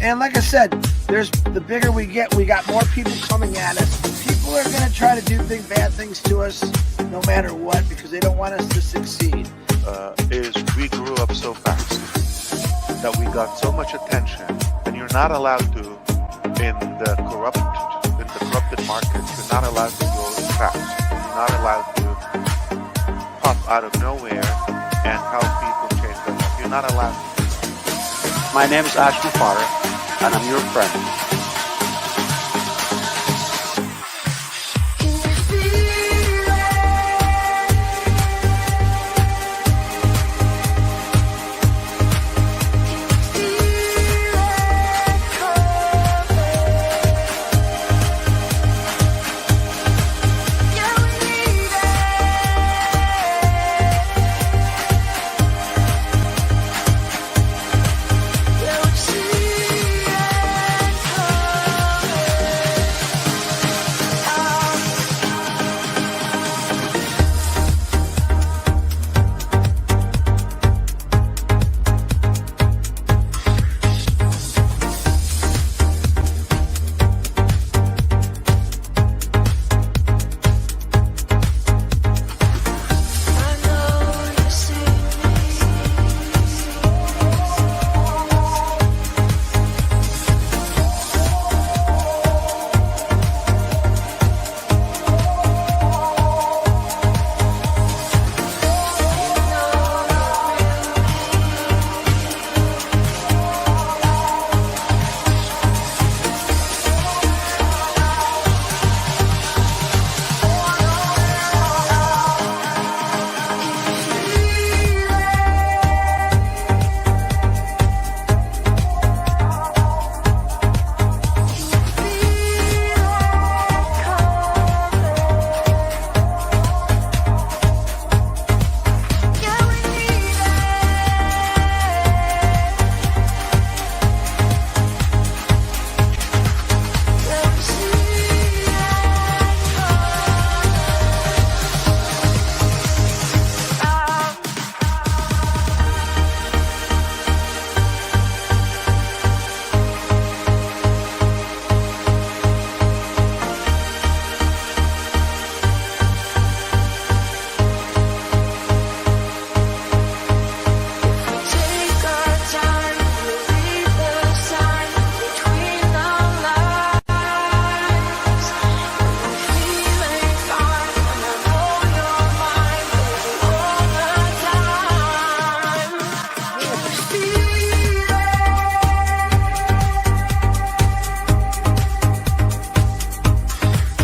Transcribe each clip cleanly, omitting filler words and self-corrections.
And like I said, the bigger we get, we got more people coming at us. People are going to try to do bad things to us no matter what because they don't want us to succeed. Is we grew up so fast that we got so much attention, and you're not allowed to, in the corrupted market, you're not allowed to go fast. You're not allowed to pop out of nowhere and help people change their life. You're not allowed to. My name is Ash Mufara, and I'm your friend.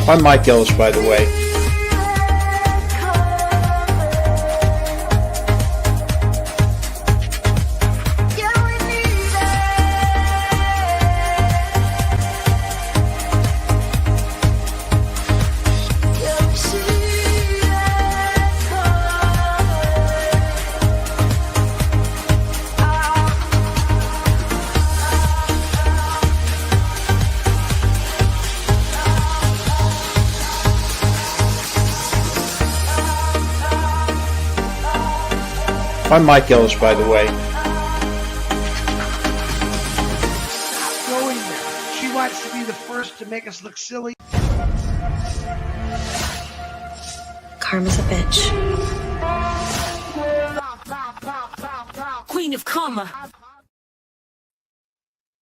I'm Mike Ellis, by the way. I'm Mike Ellis, by the way. Going there. She wants to be the first to make us look silly. Karma's a bitch. Queen of Karma.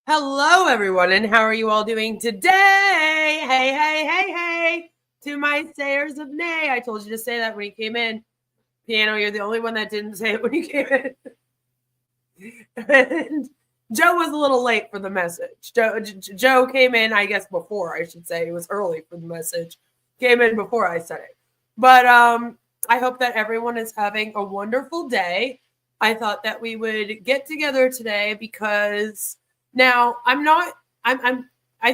Hello, everyone, and how are you all doing today? Hey, hey, hey, hey. To my sayers of nay. I told you to say that when you came in. Piano, you're the only one that didn't say it when you came in. And Joe was a little late for the message. Joe came in, I guess, before, I should say. It was early for the message. Came in before I said it. But I hope that everyone is having a wonderful day. I thought that we would get together today because now I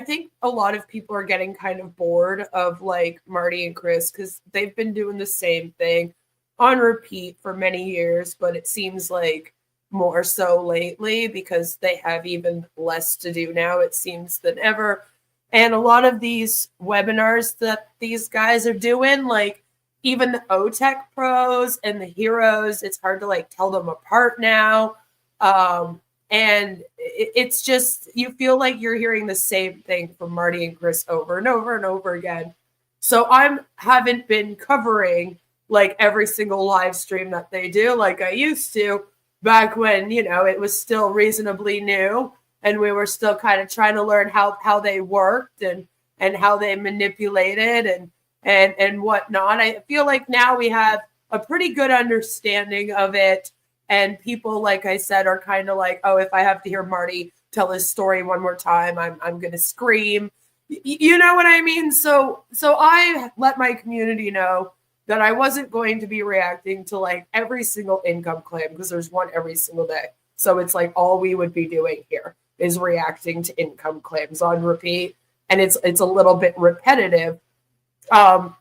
think a lot of people are getting kind of bored of like Marty and Chris because they've been doing the same thing on repeat for many years, but it seems like more so lately because they have even less to do now, it seems, than ever. And a lot of these webinars that these guys are doing, like even the OTech pros and the heroes, it's hard to like tell them apart now. And it's just, you feel like you're hearing the same thing from Marty and Chris over and over and over again. So haven't been covering like every single live stream that they do like I used to back when, it was still reasonably new and we were still kind of trying to learn how they worked and how they manipulated and whatnot. I feel like now we have a pretty good understanding of it. And people, like I said, are kind of like, oh, if I have to hear Marty tell his story one more time, I'm going to scream. You know what I mean? So I let my community know that I wasn't going to be reacting to like every single income claim because there's one every single day. So it's like all we would be doing here is reacting to income claims on repeat. And it's a little bit repetitive. And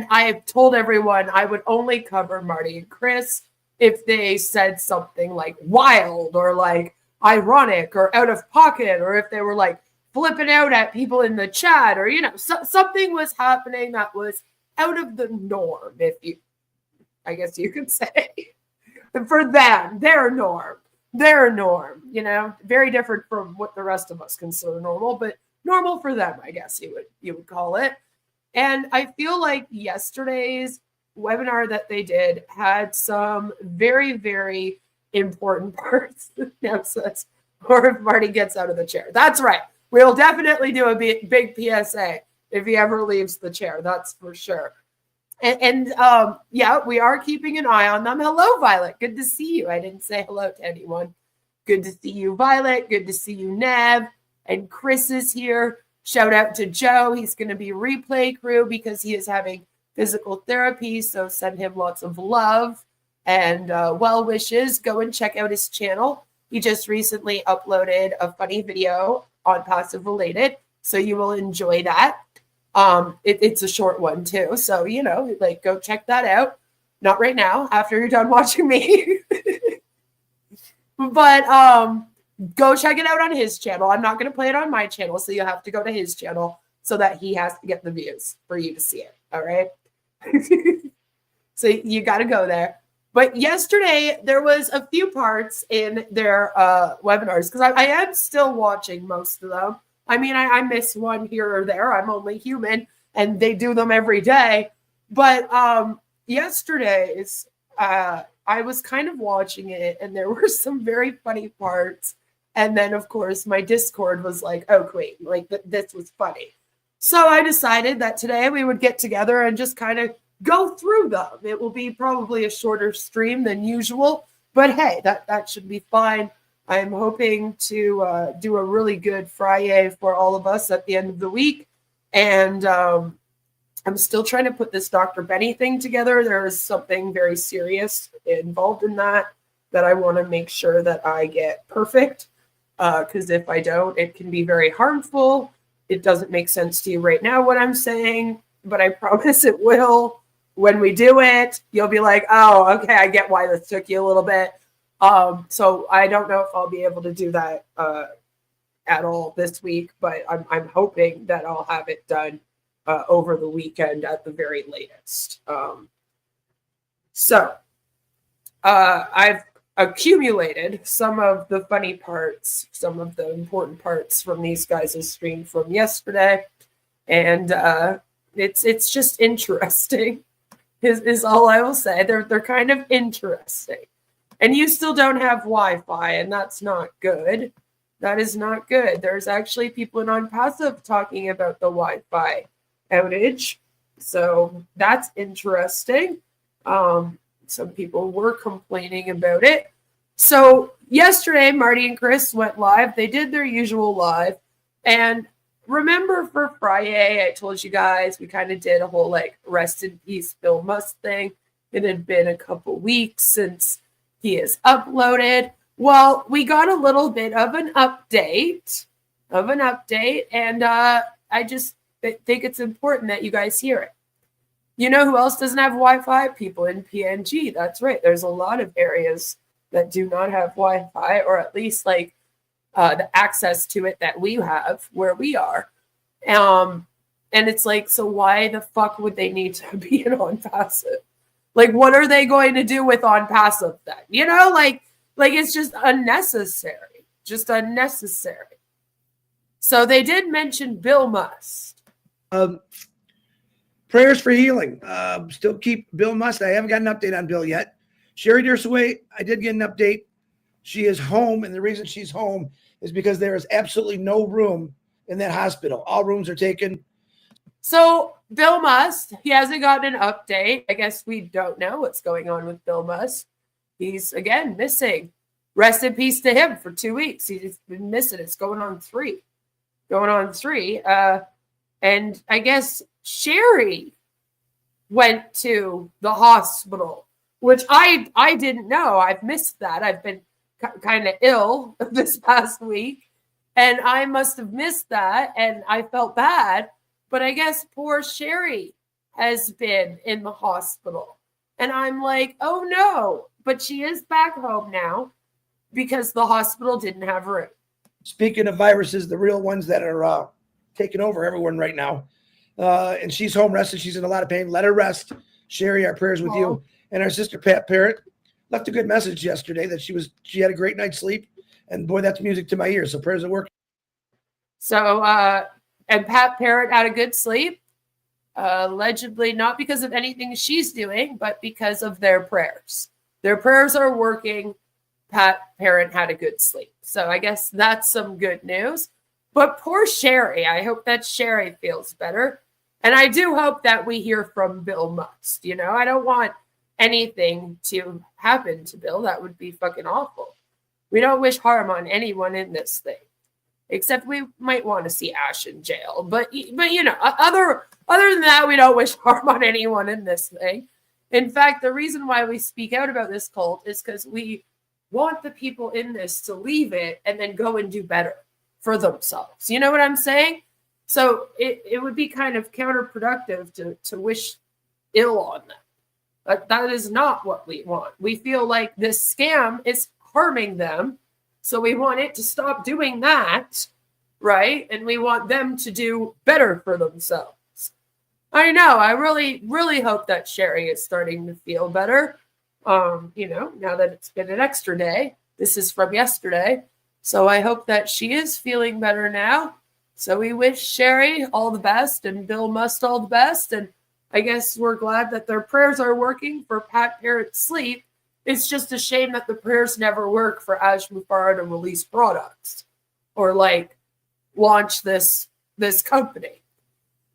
I've told everyone I would only cover Marty and Chris if they said something like wild or like ironic or out of pocket, or if they were like flipping out at people in the chat, or, something was happening that was out of the norm, I guess you could say. For them, their norm, very different from what the rest of us consider normal, but normal for them, I guess you would call it. And I feel like yesterday's webinar that they did had some very, very important parts. Now says, or if Marty gets out of the chair. That's right. We'll definitely do a big PSA if he ever leaves the chair. That's for sure. And yeah, we are keeping an eye on them. Hello, Violet. Good to see you. I didn't say hello to anyone. Good to see you, Violet. Good to see you, Nev. And Chris is here. Shout out to Joe. He's going to be replay crew because he is having physical therapy. So send him lots of love and well wishes. Go and check out his channel. He just recently uploaded a funny video on Passive Related. So you will enjoy that. It's a short one too. So, go check that out. Not right now, after you're done watching me. But go check it out on his channel. I'm not going to play it on my channel. So you'll have to go to his channel so that he has to get the views for you to see it. All right. So you got to go there. But yesterday there was a few parts in their webinars because I am still watching most of them. I mean, I miss one here or there. I'm only human and they do them every day. But yesterday's, I was kind of watching it and there were some very funny parts. And then, of course, my Discord was like, oh, queen, like this was funny. So I decided that today we would get together and just kind of go through them. It will be probably a shorter stream than usual. But hey, that should be fine. I'm hoping to do a really good Friday for all of us at the end of the week. And I'm still trying to put this Dr. Benny thing together. There is something very serious involved in that I want to make sure that I get perfect. Because if I don't, it can be very harmful. It doesn't make sense to you right now what I'm saying, but I promise it will. When we do it, you'll be like, oh, okay, I get why this took you a little bit. So I don't know if I'll be able to do that at all this week, but I'm hoping that I'll have it done over the weekend at the very latest. So I've accumulated some of the funny parts, some of the important parts from these guys' stream from yesterday, and it's just interesting. Is all I will say. They're kind of interesting. And you still don't have Wi-Fi, and that's not good. That is not good. There's actually people in OnPassive talking about the Wi-Fi outage. So that's interesting. Some people were complaining about it. So yesterday, Marty and Chris went live. They did their usual live. And remember for Friday, I told you guys we kind of did a whole rest in peace Bill Musk thing. It had been a couple weeks since he has uploaded. Well, we got a little bit of an update, and I just think it's important that you guys hear it. You know who else doesn't have Wi-Fi? People in PNG. That's right. There's a lot of areas that do not have Wi-Fi, or at least the access to it that we have where we are. And it's so why the fuck would they need to be in OnPassive? What are they going to do with OnPassive then? It's just unnecessary. just unnecessary. So they did mention Bill Must. Prayers for healing. Still keep Bill Must. I haven't got an update on Bill yet. Sherry Dearsaway, I did get an update. She is home, and the reason she's home is because there is absolutely no room in that hospital. All rooms are taken. So Bill Must, he hasn't gotten an update. I guess we don't know what's going on with Bill Must. He's, again, missing. Rest in peace to him for 2 weeks. He's been missing. It's going on 3. And I guess Sherry went to the hospital, which I didn't know. I've missed that. I've been kind of ill this past week, and I must have missed that, and I felt bad. But I guess poor Sherry has been in the hospital. And I'm like, oh no. But she is back home now because the hospital didn't have room. Speaking of viruses, the real ones that are taking over everyone right now. And she's home rested. She's in a lot of pain. Let her rest. Sherry, our prayers with you. And our sister Pat Parrott left a good message yesterday that she had a great night's sleep. And boy, that's music to my ears. So prayers are working. So, and Pat Parrott had a good sleep, allegedly not because of anything she's doing, but because of their prayers. Their prayers are working. Pat Parrott had a good sleep. So I guess that's some good news. But poor Sherry, I hope that Sherry feels better. And I do hope that we hear from Bill Must. You know, I don't want anything to happen to Bill. That would be fucking awful. We don't wish harm on anyone in this thing. Except we might want to see Ash in jail. But you know, other than that, we don't wish harm on anyone in this thing. In fact, the reason why we speak out about this cult is because we want the people in this to leave it and then go and do better for themselves. You know what I'm saying? So it would be kind of counterproductive to wish ill on them. But that is not what we want. We feel like this scam is harming them. So we want it to stop doing that, right? And we want them to do better for themselves. I know. I really, really hope that Sherry is starting to feel better. You know, now that it's been an extra day. This is from yesterday. So I hope that she is feeling better now. So we wish Sherry all the best and Bill Must all the best. And I guess we're glad that their prayers are working for Pat Parrott's sleep. It's just a shame that the prayers never work for Ash Mufareh to release products or like launch this company.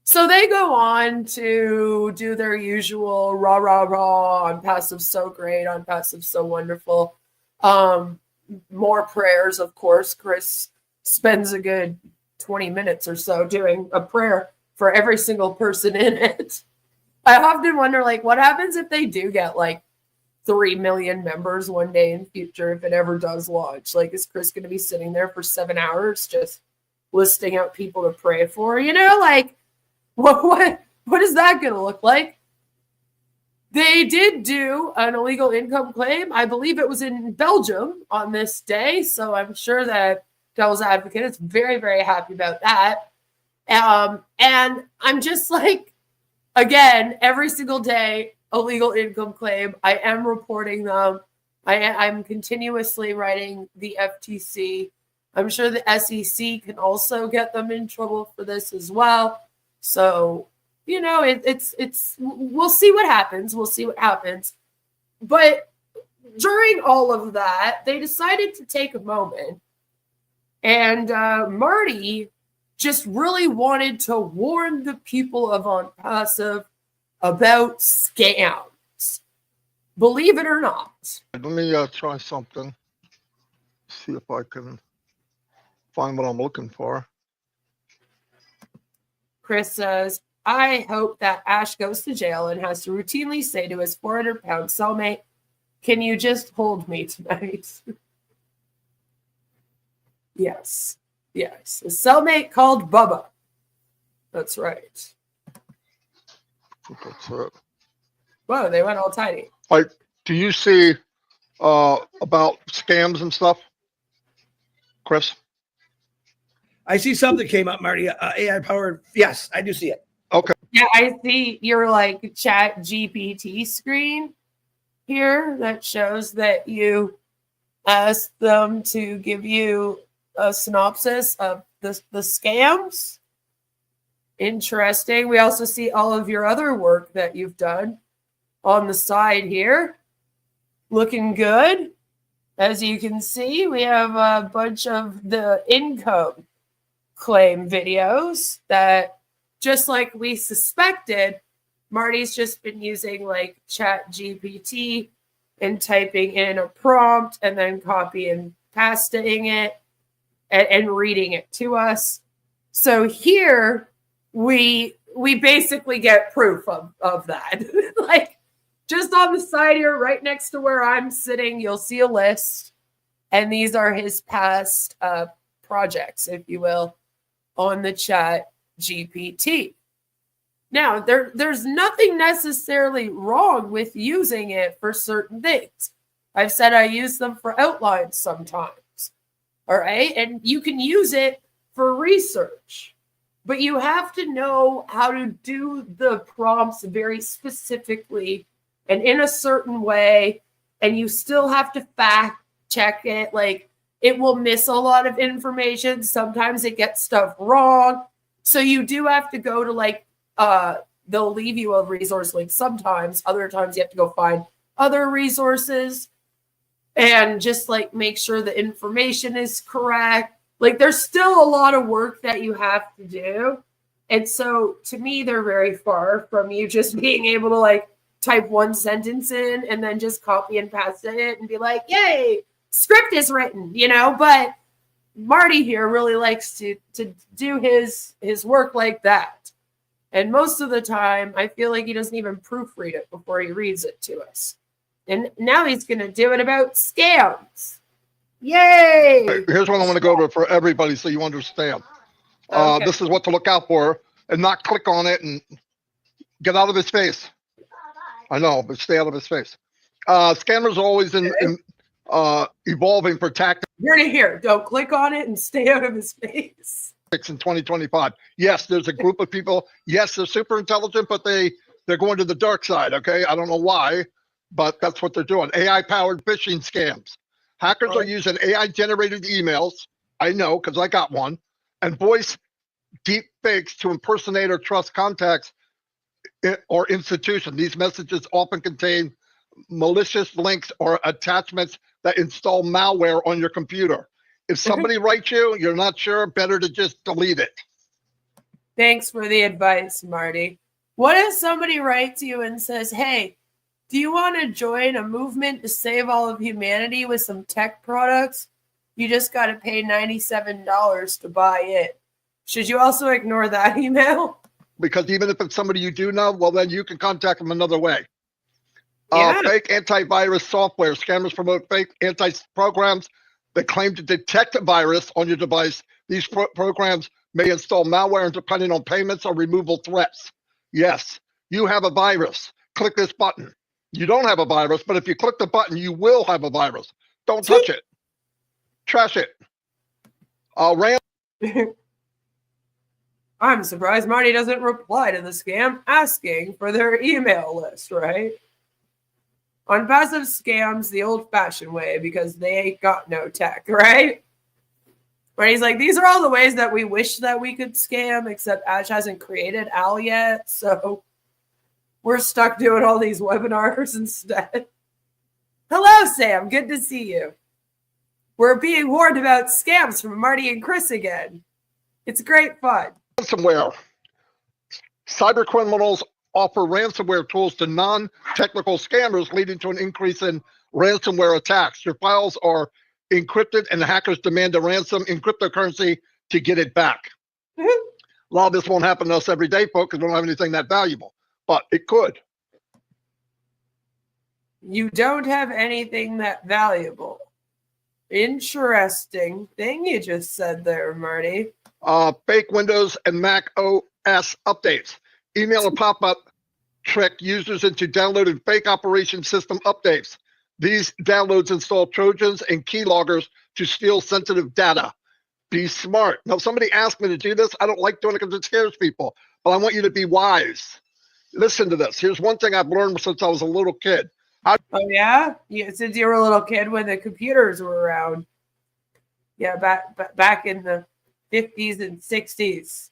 So they go on to do their usual rah, rah, rah on Passive So Great, on Passive So Wonderful. More prayers, of course. Chris spends a good 20 minutes or so doing a prayer for every single person in it. I often wonder, like, what happens if they do get like 3 million members one day in the future, if it ever does launch? Like, is Chris going to be sitting there for 7 hours just listing out people to pray for? You know, like, what is that going to look like? They did do an illegal income claim. I believe it was in Belgium on this day. So I'm sure that Devil's Advocate is very, very happy about that. And I'm just like, again, every single day, illegal income claim. I am reporting them. I'm continuously writing the FTC. I'm sure the SEC can also get them in trouble for this as well. So, you know, it's we'll see what happens. We'll see what happens. But during all of that, they decided to take a moment. And Marty just really wanted to warn the people of On Passive about scams. Believe it or not. Let me try something. See if I can find what I'm looking for. Chris says, I hope that Ash goes to jail and has to routinely say to his 400-pound cellmate, can you just hold me tonight? Yes. Yes. A cellmate called Bubba. That's right. That's it. Whoa, they went all tiny. Like, do you see about scams and stuff, Chris? I see something came up, Marty. AI powered. Yes, I do see it. Okay. Yeah, I see your like chat GPT screen here that shows that you ask them to give you a synopsis of the scams. Interesting. We also see all of your other work that you've done on the side here. Looking good. As you can see, we have a bunch of the income claim videos that, just like we suspected, Marty's just been using like Chat GPT and typing in a prompt and then copy and pasting it and reading it to us. So here we basically get proof of that. Like, just on the side here, right next to where I'm sitting, you'll see a list. And these are his past projects, if you will, on the Chat GPT. Now, there's nothing necessarily wrong with using it for certain things. I've said I use them for outlines sometimes. All right? And you can use it for research. But you have to know how to do the prompts very specifically and in a certain way, and you still have to fact check it. Like, it will miss a lot of information. Sometimes it gets stuff wrong. So you do have to go to like, they'll leave you a resource link sometimes. Other times you have to go find other resources and just like make sure the information is correct. Like, there's still a lot of work that you have to do. And so to me, they're very far from you just being able to like type one sentence in and then just copy and paste it and be like, yay, script is written, you know. But Marty here really likes to do his work like that. And most of the time, I feel like he doesn't even proofread it before he reads it to us. And now he's going to do it about scams. Yay! Here's what I want to go over for everybody so you understand. Okay. This is what to look out for, and not click on it and get out of his face. I know, but stay out of his face. Scammers are always evolving for tactics. You're to hear. Don't click on it and stay out of his face. In 2025. Yes, there's a group of people. Yes, they're super intelligent, but they're going to the dark side. Okay, I don't know why, but that's what they're doing. AI-powered phishing scams. Hackers are using AI-generated emails. I know because I got one, and voice deep fakes to impersonate or trust contacts or institution. These messages often contain malicious links or attachments that install malware on your computer. If somebody writes you, you're not sure, better to just delete it. Thanks for the advice, Marty. What if somebody writes you and says, hey, do you want to join a movement to save all of humanity with some tech products? You just got to pay $97 to buy it. Should you also ignore that email? Because even if it's somebody you do know, well, then you can contact them another way. Yeah. Fake antivirus software. Scammers promote fake anti-programs that claim to detect a virus on your device. These programs may install malware and depending on payments or removal threats. Yes, you have a virus. Click this button. You don't have a virus, but if you click the button, you will have a virus. Don't touch it. Trash it. I'm surprised Marty doesn't reply to the scam asking for their email list, right? On passive scams, the old-fashioned way, because they ain't got no tech, right? Where he's like, these are all the ways that we wish that we could scam, except Ash hasn't created Al yet, so we're stuck doing all these webinars instead. Hello, Sam. Good to see you. We're being warned about scams from Marty and Chris again. It's great fun. Ransomware. Cyber criminals offer ransomware tools to non-technical scammers, leading to an increase in ransomware attacks. Your files are encrypted and hackers demand a ransom in cryptocurrency to get it back. A lot of this won't happen to us every day, folks, because we don't have anything that valuable, but it could. You don't have anything that valuable. Interesting thing you just said there, Marty. Fake Windows and Mac OS updates. Email or pop-up trick users into downloading fake operation system updates. These downloads install Trojans and keyloggers to steal sensitive data. Be smart. Now, if somebody asked me to do this, I don't like doing it because it scares people, but I want you to be wise. Listen to this. Here's one thing I've learned since I was a little kid. Oh yeah, since you were a little kid when the computers were around. Yeah, back in the 50s and 60s,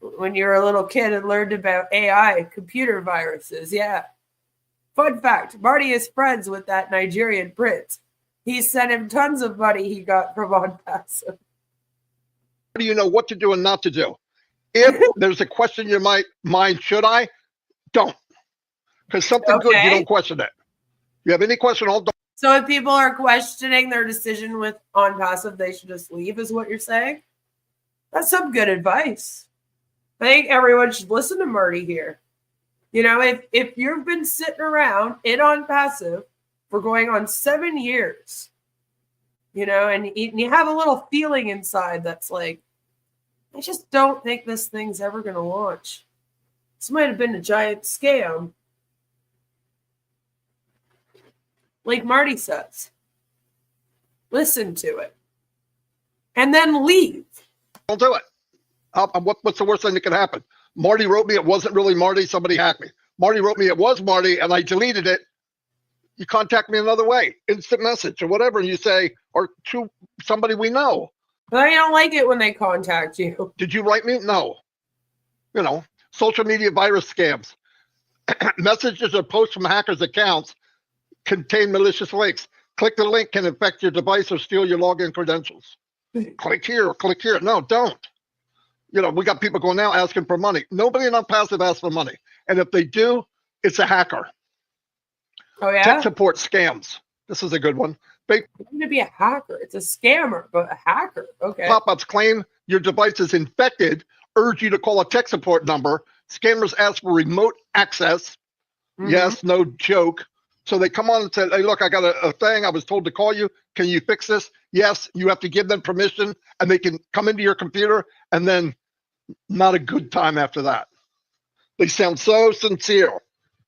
when you were a little kid and learned about AI, computer viruses. Yeah. Fun fact: Marty is friends with that Nigerian prince. He sent him tons of money he got from on passive. How do you know what to do and not to do? If there's a question in your mind, should I? Don't. Because something good, you don't question it. You have any question, don't. So if people are questioning their decision with on passive, they should just leave, is what you're saying? That's some good advice. I think everyone should listen to Marty here. You know, if you've been sitting around in on passive for going on 7 years, you know, and you have a little feeling inside that's like, I just don't think this thing's ever going to launch. This might have been a giant scam. Like Marty says, listen to it and then leave. Don't do it. What's the worst thing that can happen? Marty wrote me, it wasn't really Marty, somebody hacked me. Marty wrote me, it was Marty, and I deleted it. You contact me another way, instant message or whatever, and you say, or to somebody we know. But I don't like it when they contact you. Did you write me? No. You know, social media virus scams. Messages or posts from hackers' accounts contain malicious links. Click the link can infect your device or steal your login credentials. Click here, click here. No, don't. You know, we got people going now asking for money. Nobody in passive asks for money. And if they do, it's a hacker. Oh, yeah? Tech support scams. This is a good one. It's going to be a hacker. It's a scammer, but a hacker. Okay. Pop-ups claim your device is infected, urge you to call a tech support number. Scammers ask for remote access. Mm-hmm. Yes, no joke. So they come on and say, hey, look, I got a thing. I was told to call you. Can you fix this? Yes, you have to give them permission, and they can come into your computer, and then not a good time after that. They sound so sincere,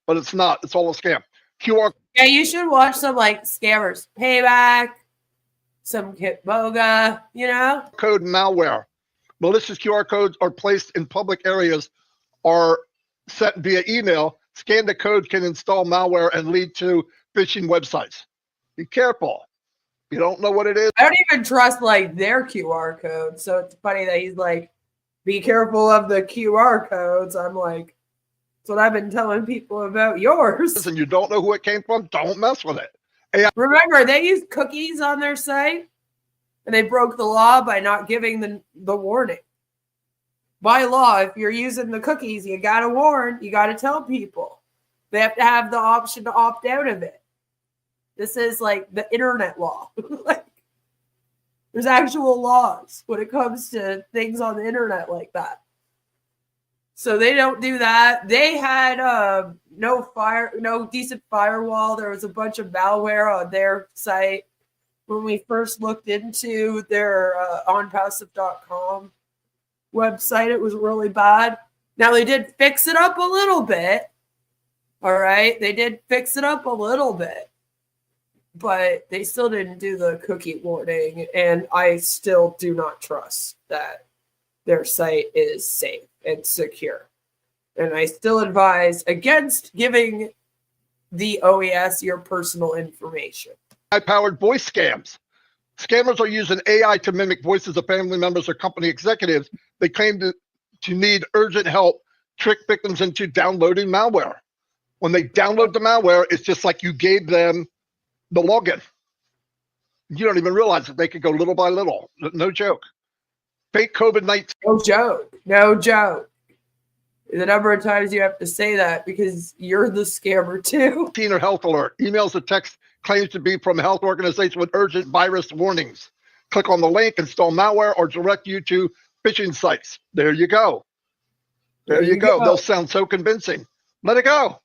but it's not. It's all a scam. QR. Yeah, you should watch some like scammers payback, some Kitboga, you know? Code malware. Malicious QR codes are placed in public areas, are sent via email. Scan the code can install malware and lead to phishing websites. Be careful. You don't know what it is. I don't even trust like their QR code. So it's funny that he's like, be careful of the QR codes. I'm like, that's what I've been telling people about yours. And you don't know who it came from, don't mess with it. Remember, they used cookies on their site and they broke the law by not giving the warning. By law, if you're using the cookies, you got to warn, you got to tell people. They have to have the option to opt out of it. This is like the internet law. Like, there's actual laws when it comes to things on the internet like that. So they don't do that. They had no decent firewall. There was a bunch of malware on their site. When we first looked into their onpassive.com website, it was really bad. Now they did fix it up a little bit. All right. They did fix it up a little bit, but they still didn't do the cookie warning. And I still do not trust that their site is safe and secure. And I still advise against giving the OES your personal information. AI-powered voice scams. Scammers are using AI to mimic voices of family members or company executives. They claim to need urgent help, trick victims into downloading malware. When they download the malware, it's just like you gave them the login. You don't even realize that they could go little by little. No joke. Fake COVID-19. No joke. No joke. The number of times you have to say that because you're the scammer too. Or health alert. Emails or text claims to be from a health organization with urgent virus warnings. Click on the link, install malware, or direct you to phishing sites. There you go. There you go. They'll sound so convincing. Let it go.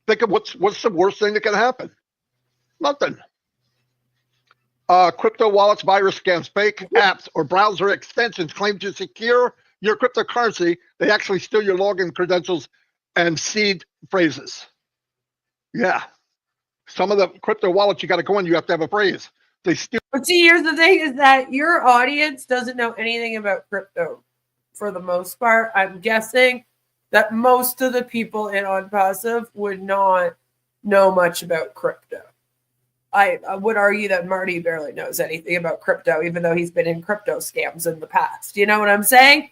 Think of what's the worst thing that can happen? Nothing. Crypto wallets, virus scams, fake apps, or browser extensions claim to secure your cryptocurrency. They actually steal your login credentials and seed phrases. Yeah. Some of the crypto wallets you got to go in, you have to have a phrase. They steal. But see, here's the thing is that your audience doesn't know anything about crypto for the most part. I'm guessing that most of the people in on passive would not know much about crypto. I would argue that Marty barely knows anything about crypto, even though he's been in crypto scams in the past. You know what I'm saying?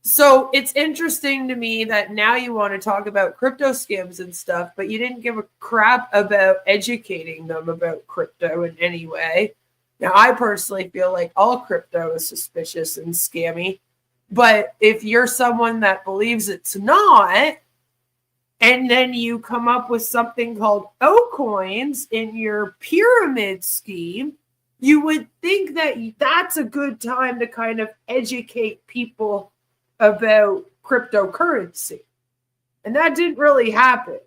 So it's interesting to me that now you want to talk about crypto scams and stuff, but you didn't give a crap about educating them about crypto in any way. Now, I personally feel like all crypto is suspicious and scammy, but if you're someone that believes it's not, and then you come up with something called O-coins in your pyramid scheme, you would think that that's a good time to kind of educate people about cryptocurrency. And that didn't really happen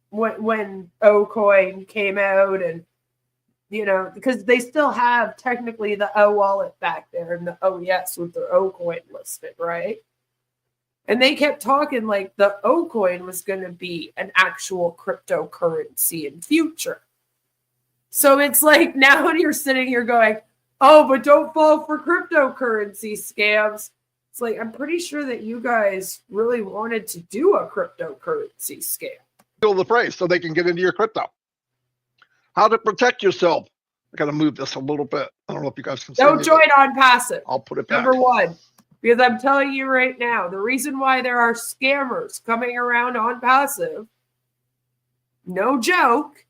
when O-coin came out, and, you know, because they still have technically the O wallet back there and the OES with their O-coin listed, right? And they kept talking like the O-coin was going to be an actual cryptocurrency in future. So it's like now when you're sitting here going, oh, but don't fall for cryptocurrency scams. It's like, I'm pretty sure that you guys really wanted to do a cryptocurrency scam. Feel the phrase so they can get into your crypto. How to protect yourself. I got to move this a little bit. I don't know if you guys can see Don't me, join on passive. I'll put it back. Number one. Because I'm telling you right now, the reason why there are scammers coming around on passive, no joke,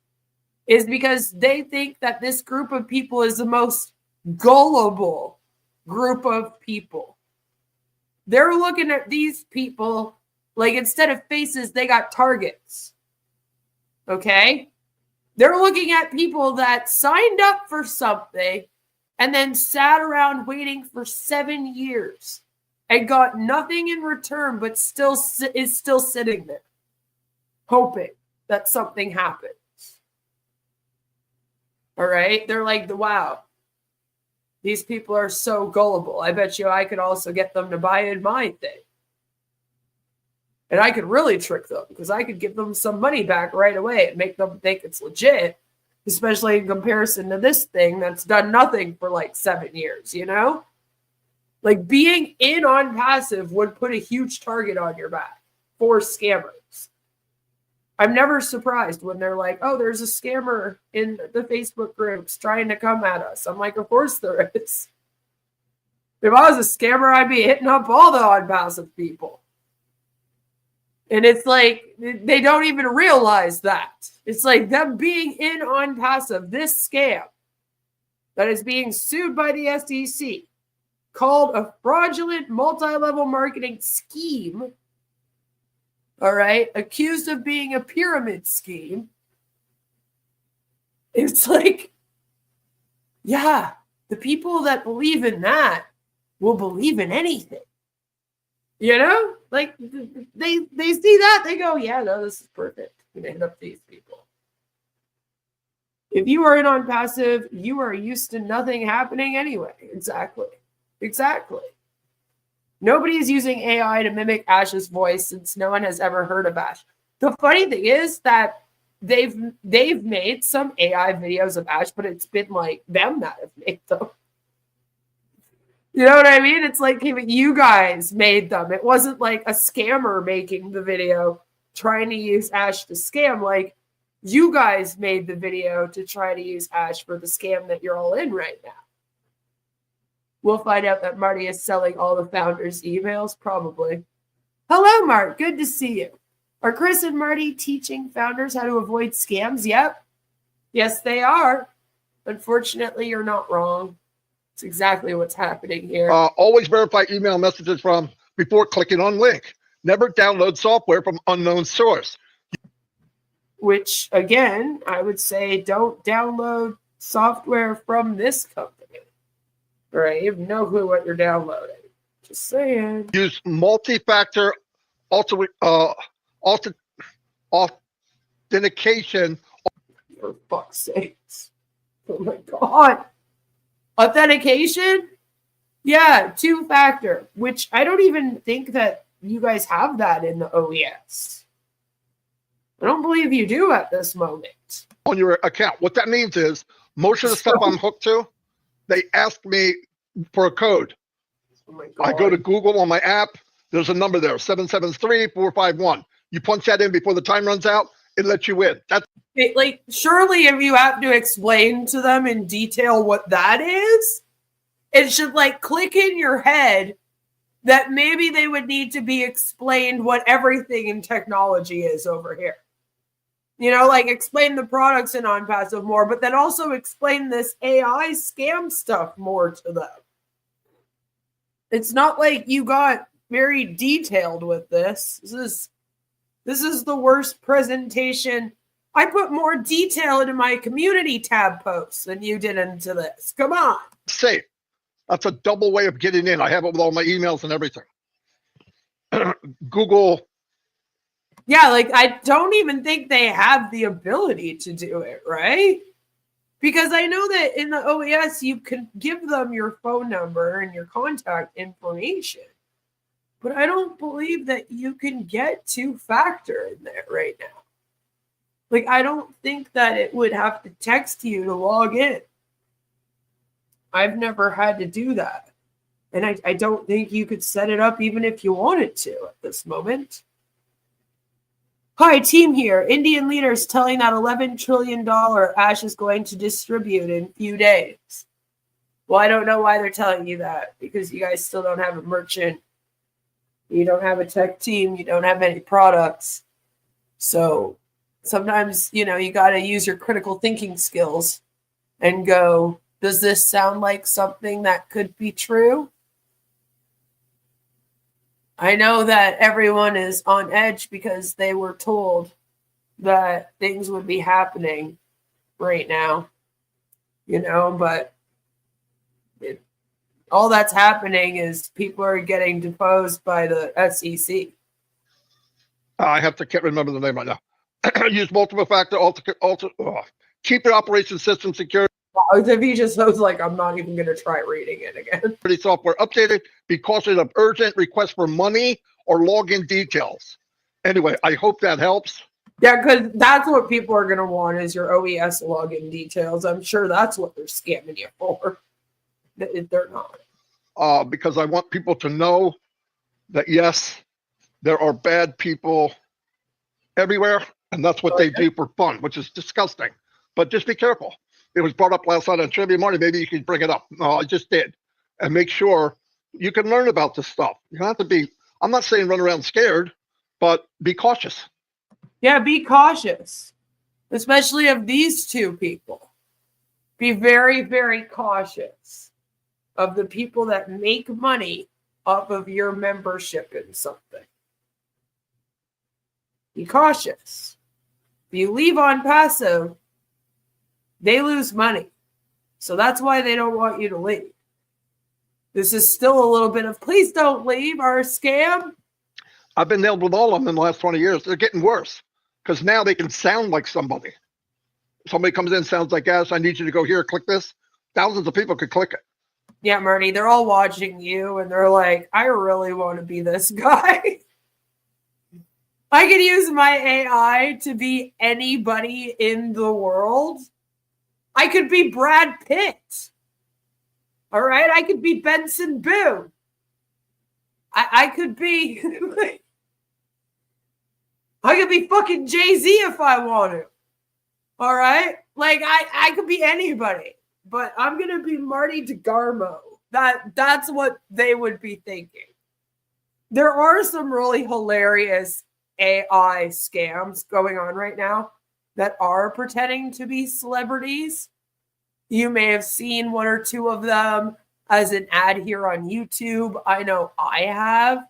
is because they think that this group of people is the most gullible group of people. They're looking at these people like instead of faces, they got targets. Okay? They're looking at people that signed up for something and then sat around waiting for 7 years and got nothing in return, but still is still sitting there, hoping that something happens. All right? They're like, wow, these people are so gullible. I bet you I could also get them to buy in my thing. And I could really trick them because I could give them some money back right away and make them think it's legit, especially in comparison to this thing that's done nothing for like 7 years, you know? Like being in on passive would put a huge target on your back for scammers. I'm never surprised when they're like, oh, there's a scammer in the Facebook groups trying to come at us. I'm like, of course there is. If I was a scammer, I'd be hitting up all the on passive people. And it's like, they don't even realize that. It's like them being in on passive, this scam that is being sued by the SEC, called a fraudulent multi-level marketing scheme, all right, accused of being a pyramid scheme. It's like, yeah, the people that believe in that will believe in anything. You know, like they see that, they go, yeah, no, this is perfect. I'm going to hit up these people. If you are in on passive, you are used to nothing happening anyway. Exactly. Nobody is using AI to mimic Ash's voice since no one has ever heard of Ash. The funny thing is that they've made some AI videos of Ash, but it's been like them that have made them. You know what I mean? It's like you guys made them. It wasn't like a scammer making the video trying to use Ash to scam. Like you guys made the video to try to use Ash for the scam that you're all in right now. We'll find out that Marty is selling all the founders' emails, probably. Hello, Mark. Good to see you. Are Chris and Marty teaching founders how to avoid scams? Yep. Yes, they are. Unfortunately, you're not wrong. It's exactly what's happening here. Always verify email messages from before clicking on link. Never download software from unknown source. Which, again, I would say don't download software from this company. Right? You have no clue what you're downloading. Just saying. Use multi-factor authentication. For fuck's sakes. Oh my God. Authentication? Yeah, 2-factor, which I don't even think that you guys have that in the OES. I don't believe you do at this moment. On your account. What that means is most of the stuff I'm hooked to, they ask me for a code. Oh my God. I go to Google on my app. There's a number there, 773-451. You punch that in before the time runs out, it lets you in. That's Like, surely if you have to explain to them in detail what that is, it should like click in your head that maybe they would need to be explained what everything in technology is over here. You know, like explain the products in OnPassive more, but then also explain this AI scam stuff more to them. It's not like you got very detailed with this. This is the worst presentation. I put more detail into my community tab posts than you did into this. Come on. safe. That's a double way of getting in. I have it with all my emails and everything. Google. Yeah, like I don't even think they have the ability to do it, right? Because I know that in the OES, you can give them your phone number and your contact information. But I don't believe that you can get two-factor in there right now. Like, I don't think that it would have to text you to log in. I've never had to do that. And I don't think you could set it up even if you wanted to at this moment. Hi, team here. Indian leaders telling that $11 trillion Ash is going to distribute in a few days. Well, I don't know why they're telling you that, because you guys still don't have a merchant. You don't have a tech team. You don't have any products. So sometimes, you know, you got to use your critical thinking skills and go, does this sound like something that could be true? I know that everyone is on edge because they were told that things would be happening right now, you know, but all that's happening is people are getting deposed by the SEC. I can't remember the name right now. Use multiple factor, keep your operation system secure. If he just was like, I'm not even going to try reading it again. Software updated, be cautious of urgent requests for money or login details. Anyway, I hope that helps. Yeah, because that's what people are going to want is your OES login details. I'm sure that's what they're scamming you for. They're not. Because I want people to know that, yes, there are bad people everywhere, and that's what they do for fun, which is disgusting. But just be careful. It was brought up last night on Trivia Marty. Maybe you could bring it up. No, I just did. And make sure you can learn about this stuff. You don't have to be, I'm not saying run around scared, but be cautious. Yeah, be cautious, especially of these two people. Be very, very cautious of the people that make money off of your membership in something. Be cautious. If you leave OnPassive, they lose money. So that's why they don't want you to leave. This is still a little bit of, please don't leave, our scam. I've been nailed with all of them in the last 20 years. They're getting worse because now they can sound like somebody. Somebody comes in, sounds like Ash, I need you to go here, click this. Thousands of people could click it. Yeah, Marty, they're all watching you and they're like, I really want to be this guy. I could use my AI to be anybody in the world. I could be Brad Pitt. All right? I could be Benson Boone. I could be... I could be fucking Jay-Z if I want to. All right? Like, I could be anybody. But I'm going to be Marty DeGarmo. That's what they would be thinking. There are some really hilarious AI scams going on right now that are pretending to be celebrities. You may have seen one or two of them as an ad here on YouTube. I know I have,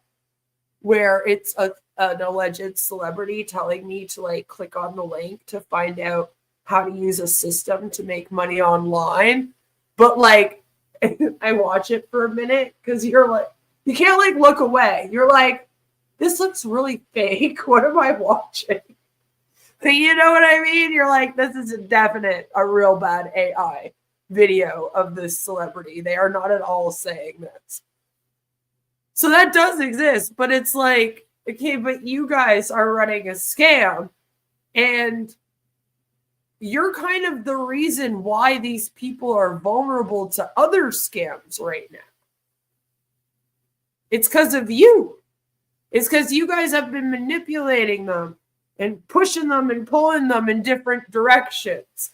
where it's an alleged celebrity telling me to like click on the link to find out how to use a system to make money online. But like, I watch it for a minute because you're like, you can't like look away. You're like, this looks really fake. What am I watching? You know what I mean? You're like, this is a real bad AI video of this celebrity. They are not at all saying this. So that does exist, but it's like, okay, but you guys are running a scam and you're kind of the reason why these people are vulnerable to other scams right now. It's because of you. It's because you guys have been manipulating them and pushing them and pulling them in different directions,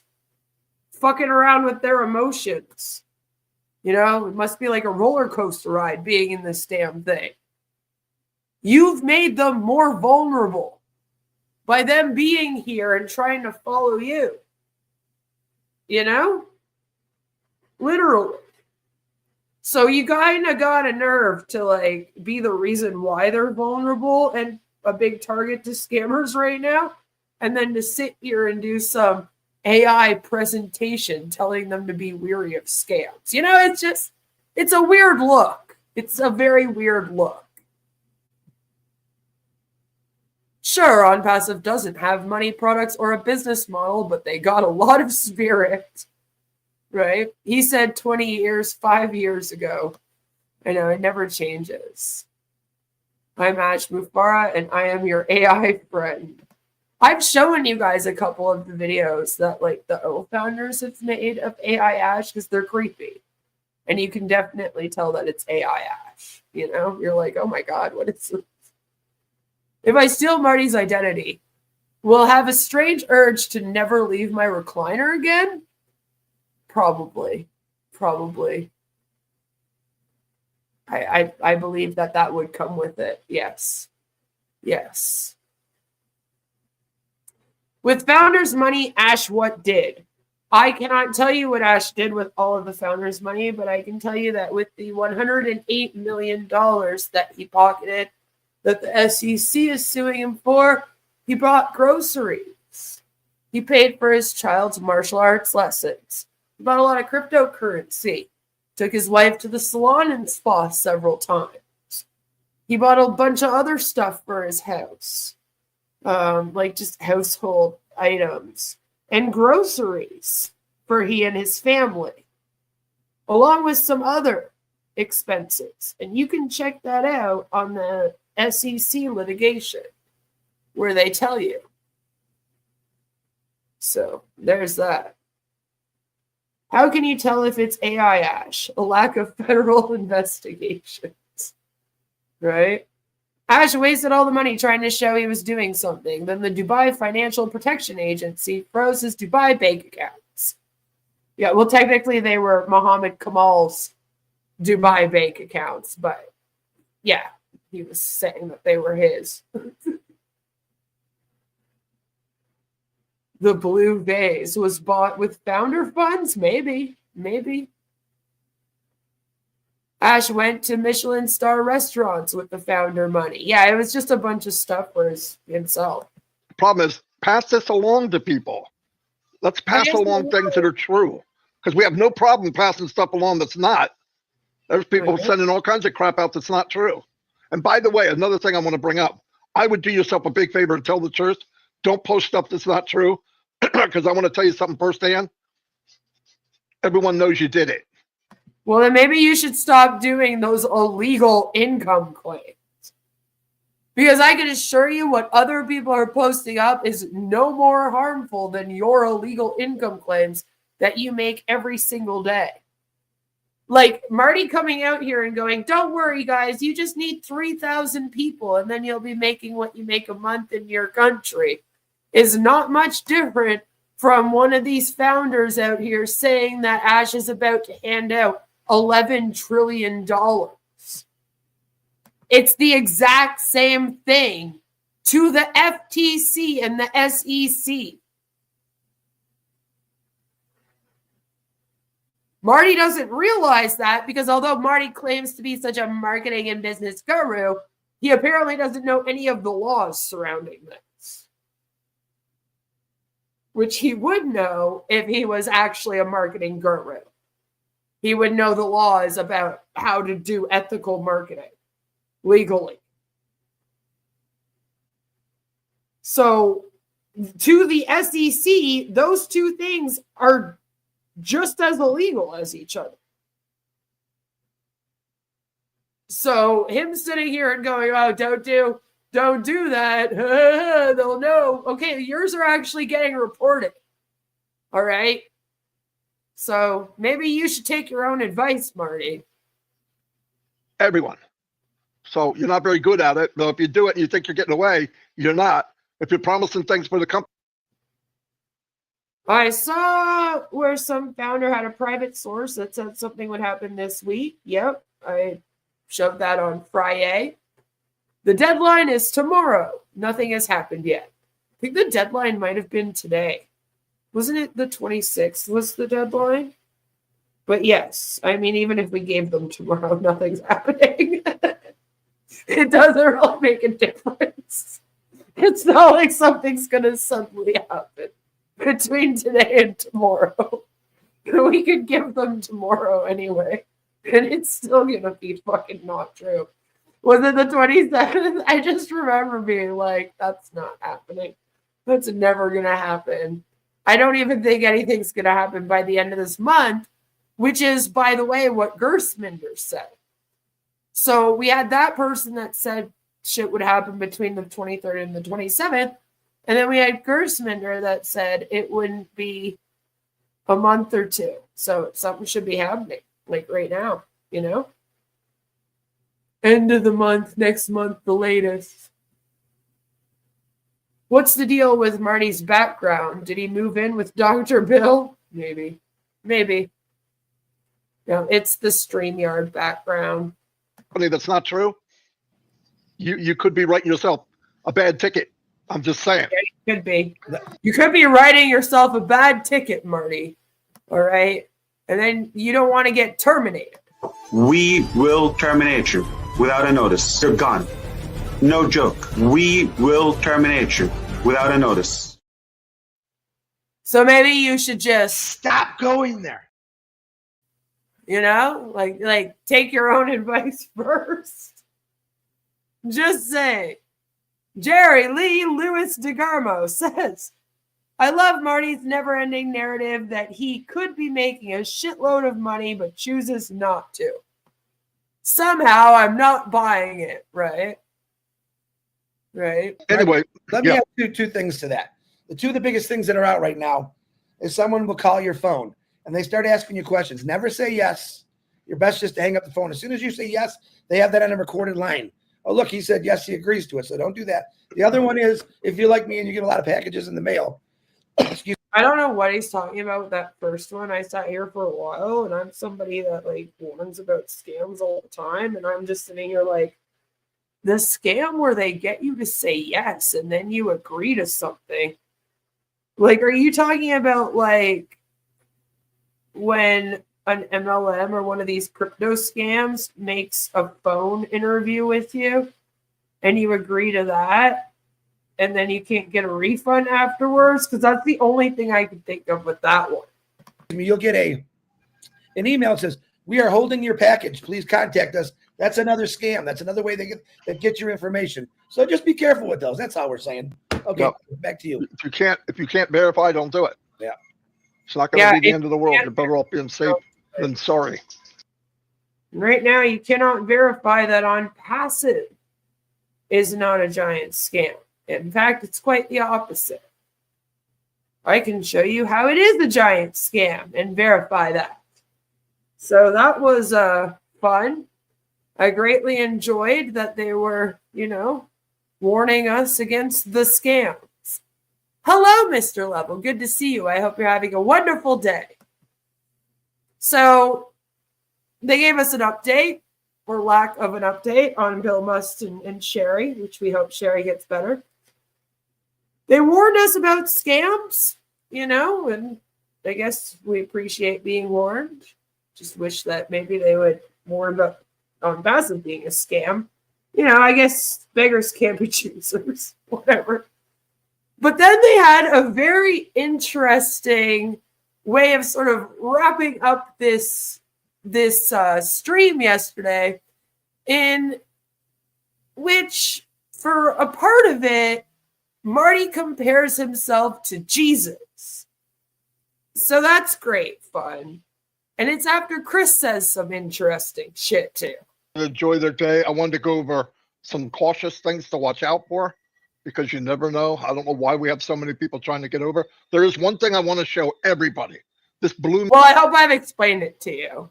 fucking around with their emotions. You know, it must be like a roller coaster ride being in this damn thing. You've made them more vulnerable by them being here and trying to follow you. You know? Literally. So you kind of got a nerve to like be the reason why they're vulnerable and a big target to scammers right now, and then to sit here and do some AI presentation telling them to be weary of scams. You know, it's a weird look. It's a very weird look. Sure, OnPassive doesn't have money products or a business model, but they got a lot of spirit, right? He said 20 years, 5 years ago. I know, it never changes. I'm Ash Mufara, and I am your AI friend. I've shown you guys a couple of the videos that like the O founders have made of AI Ash because they're creepy. And you can definitely tell that it's AI Ash. You know, you're like, oh my God, what is this? If I steal Marty's identity, will I have a strange urge to never leave my recliner again? Probably. I believe that would come with it. Yes. With founders' money, Ash what did? I cannot tell you what Ash did with all of the founders' money, but I can tell you that with the $108 million that he pocketed, that the SEC is suing him for, he bought groceries. He paid for his child's martial arts lessons. He bought a lot of cryptocurrency. Took his wife to the salon and spa several times. He bought a bunch of other stuff for his house. Like just household items and groceries for he and his family, along with some other expenses. And you can check that out on the SEC litigation where they tell you. So there's that. How can you tell if it's AI Ash? A lack of federal investigations, right? Ash wasted all the money trying to show he was doing something. Then the Dubai Financial Protection Agency froze his Dubai bank accounts. Yeah, well, technically they were Mohammed Kamal's Dubai bank accounts, but yeah, he was saying that they were his. The blue vase was bought with founder funds? Maybe. Ash went to Michelin star restaurants with the founder money. Yeah, it was just a bunch of stuff for himself. The problem is, pass this along to people. Let's pass along things that are true. Because we have no problem passing stuff along that's not. There's people sending all kinds of crap out that's not true. And by the way, another thing I want to bring up, I would do yourself a big favor and tell the truth. Don't post stuff that's not true. Because I want to tell you something firsthand. Everyone knows you did it. Well, then maybe you should stop doing those illegal income claims. Because I can assure you what other people are posting up is no more harmful than your illegal income claims that you make every single day. Like Marty coming out here and going, don't worry, guys, you just need 3,000 people and then you'll be making what you make a month in your country, is not much different from one of these founders out here saying that Ash is about to hand out $11 trillion. It's the exact same thing to the FTC and the SEC. Marty doesn't realize that because although Marty claims to be such a marketing and business guru, he apparently doesn't know any of the laws surrounding this. Which he would know if he was actually a marketing guru. He would know the laws about how to do ethical marketing legally. So, to the SEC, those two things are just as illegal as each other. So, him sitting here and going, oh, don't do that. They'll know. Okay, yours are actually getting reported. All right? So maybe you should take your own advice, Marty. Everyone. So you're not very good at it. But if you do it and you think you're getting away, you're not. if you're promising things for the company. I saw where some founder had a private source that said something would happen this week. Yep, I shoved that on Friday. The deadline is tomorrow. Nothing has happened yet. I think the deadline might have been today. Wasn't it the 26th was the deadline? But yes, I mean, even if we gave them tomorrow, nothing's happening. It doesn't really make a difference. It's not like something's going to suddenly happen between today and tomorrow. We could give them tomorrow anyway, and it's still going to be fucking not true. Was it the 27th? I just remember being like, that's not happening. That's never going to happen. I don't even think anything's going to happen by the end of this month, which is, by the way, what Gersminder said. So we had that person that said shit would happen between the 23rd and the 27th. And then we had Gersminder that said it wouldn't be a month or two. So something should be happening, like right now, you know? End of the month, next month, the latest. What's the deal with Marty's background? Did he move in with Dr. Bill? Maybe. No, it's the StreamYard background. That's not true. You could be writing yourself a bad ticket. I'm just saying. Yeah, you could be. You could be writing yourself a bad ticket, Marty. All right? And then you don't want to get terminated. We will terminate you without a notice. You're gone. No joke. We will terminate you without a notice. So maybe you should just Stop going there. you know, like take your own advice first. Just say, Jerry Lee Lewis DeGarmo says, I love Marty's never-ending narrative that he could be making a shitload of money but chooses not to. Somehow I'm not buying it, right? Right? Anyway, Let me add two things to that. The biggest things that are out right now is someone will call your phone and they start asking you questions. Never say yes. Your best just to hang up the phone. As soon as you say yes, they have that on a recorded line. Oh, look, he said yes, he agrees to it. So don't do that. The other one is if you're like me and you get a lot of packages in the mail. Excuse me. I don't know what he's talking about with that first one. I sat here for a while and I'm somebody that like warns about scams all the time. And I'm just sitting here like, the scam where they get you to say yes and then you agree to something. Like, are you talking about like when an MLM or one of these crypto scams makes a phone interview with you and you agree to that and then you can't get a refund afterwards? Because that's the only thing I can think of with that one. You'll get an email that says, we are holding your package. Please contact us. That's another scam. That's another way they get your information. So just be careful with those. That's all we're saying. Okay, back to you. if you can't verify, don't do it. Yeah. It's not going to be the end of the world. You're better off being safe than sorry. Right now, you cannot verify that on passive is not a giant scam. In fact, it's quite the opposite. I can show you how it is a giant scam and verify that. So that was fun. I greatly enjoyed that they were, warning us against the scams. Hello, Mr. Level. Good to see you. I hope you're having a wonderful day. So they gave us an update or lack of an update on Bill Must and Sherry, which we hope Sherry gets better. They warned us about scams, and I guess we appreciate being warned. Just wish that maybe they would warn about on passive being a scam. I guess beggars can't be choosers, whatever. But then they had a very interesting way of sort of wrapping up this stream yesterday, in which, for a part of it, Marty compares himself to Jesus. So that's great fun. And it's after Chris says some interesting shit, too. Enjoy their day. I wanted to go over some cautious things to watch out for because you never know. I don't know why we have so many people trying to get over. There is one thing I want to show everybody. This blue. Well, I hope I've explained it to you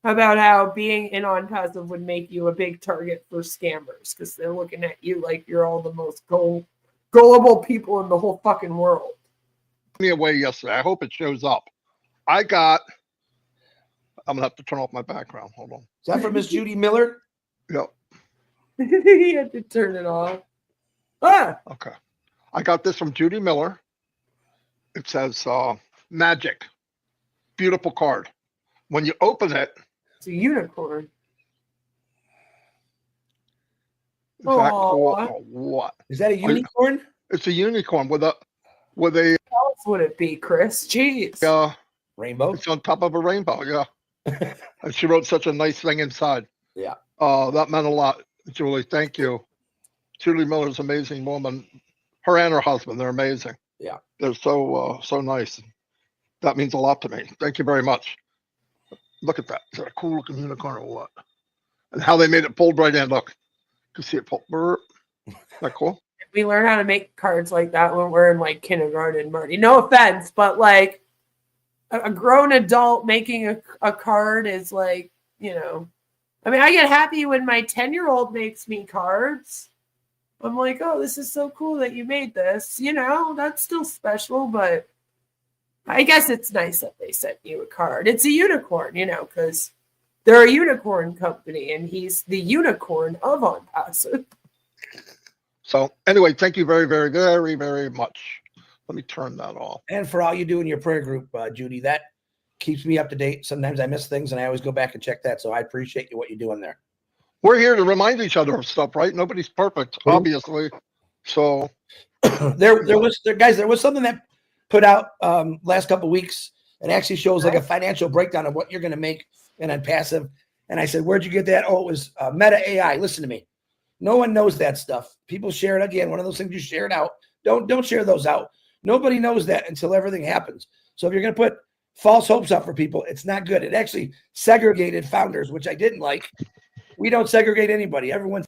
about how being in on passive would make you a big target for scammers because they're looking at you like you're all the most gullible people in the whole fucking world. Me away yesterday. I hope it shows up. I'm gonna have to turn off my background. Hold on. Is that for Miss Judy Miller? Yep. He had to turn it off. Ah, Okay. I got this from Judy Miller. It says magic. Beautiful card. When you open it, it's a unicorn. is that cool Aw. or what? Is that a unicorn? It's a unicorn with a What else would it be, Chris? Jeez. Rainbow? it's on top of a rainbow, yeah. And she wrote such a nice thing inside. Yeah. That meant a lot, Julie. Thank you. Julie Miller's an amazing woman. Her and her husband, they're amazing. Yeah. They're so nice. That means a lot to me. Thank you very much. Look at that. Is that a cool looking unicorn or what? And how they made it fold right in. Look. You can see it fold. Isn't that cool? We learn how to make cards like that when we're in like kindergarten, Marty. No offense, but like a grown adult making a card is like, you know, I mean, I get happy when my 10-year-old makes me cards. I'm like, oh, this is so cool that you made this. You know, that's still special, but I guess it's nice that they sent you a card. It's a unicorn, you know, because they're a unicorn company and he's the unicorn of On Passive. So anyway, thank you very, very, very, very much. Let me turn that off. And for all you do in your prayer group, Judy, that keeps me up to date. Sometimes I miss things and I always go back and check that. So I appreciate you what you're doing there. We're here to remind each other of stuff, right? Nobody's perfect, obviously. So there was something that put out last couple of weeks. It actually shows like a financial breakdown of what you're going to make in On Passive. And I said, where'd you get that? Oh, it was Meta AI. Listen to me. No one knows that stuff. People share it again. One of those things you share it out. Don't share those out. Nobody knows that until everything happens. So if you're going to put false hopes up for people, it's not good. It actually segregated founders, which I didn't like. We don't segregate anybody. Everyone.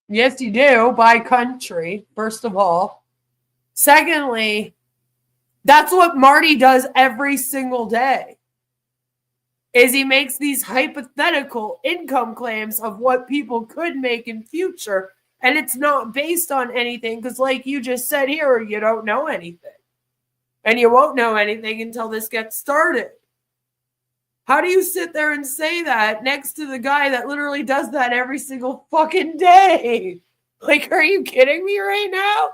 Yes, you do, by country, first of all. Secondly, that's what Marty does every single day. Is he makes these hypothetical income claims of what people could make in future, and it's not based on anything, because like you just said here, you don't know anything. And you won't know anything until this gets started. How do you sit there and say that next to the guy that literally does that every single fucking day? Like, are you kidding me right now?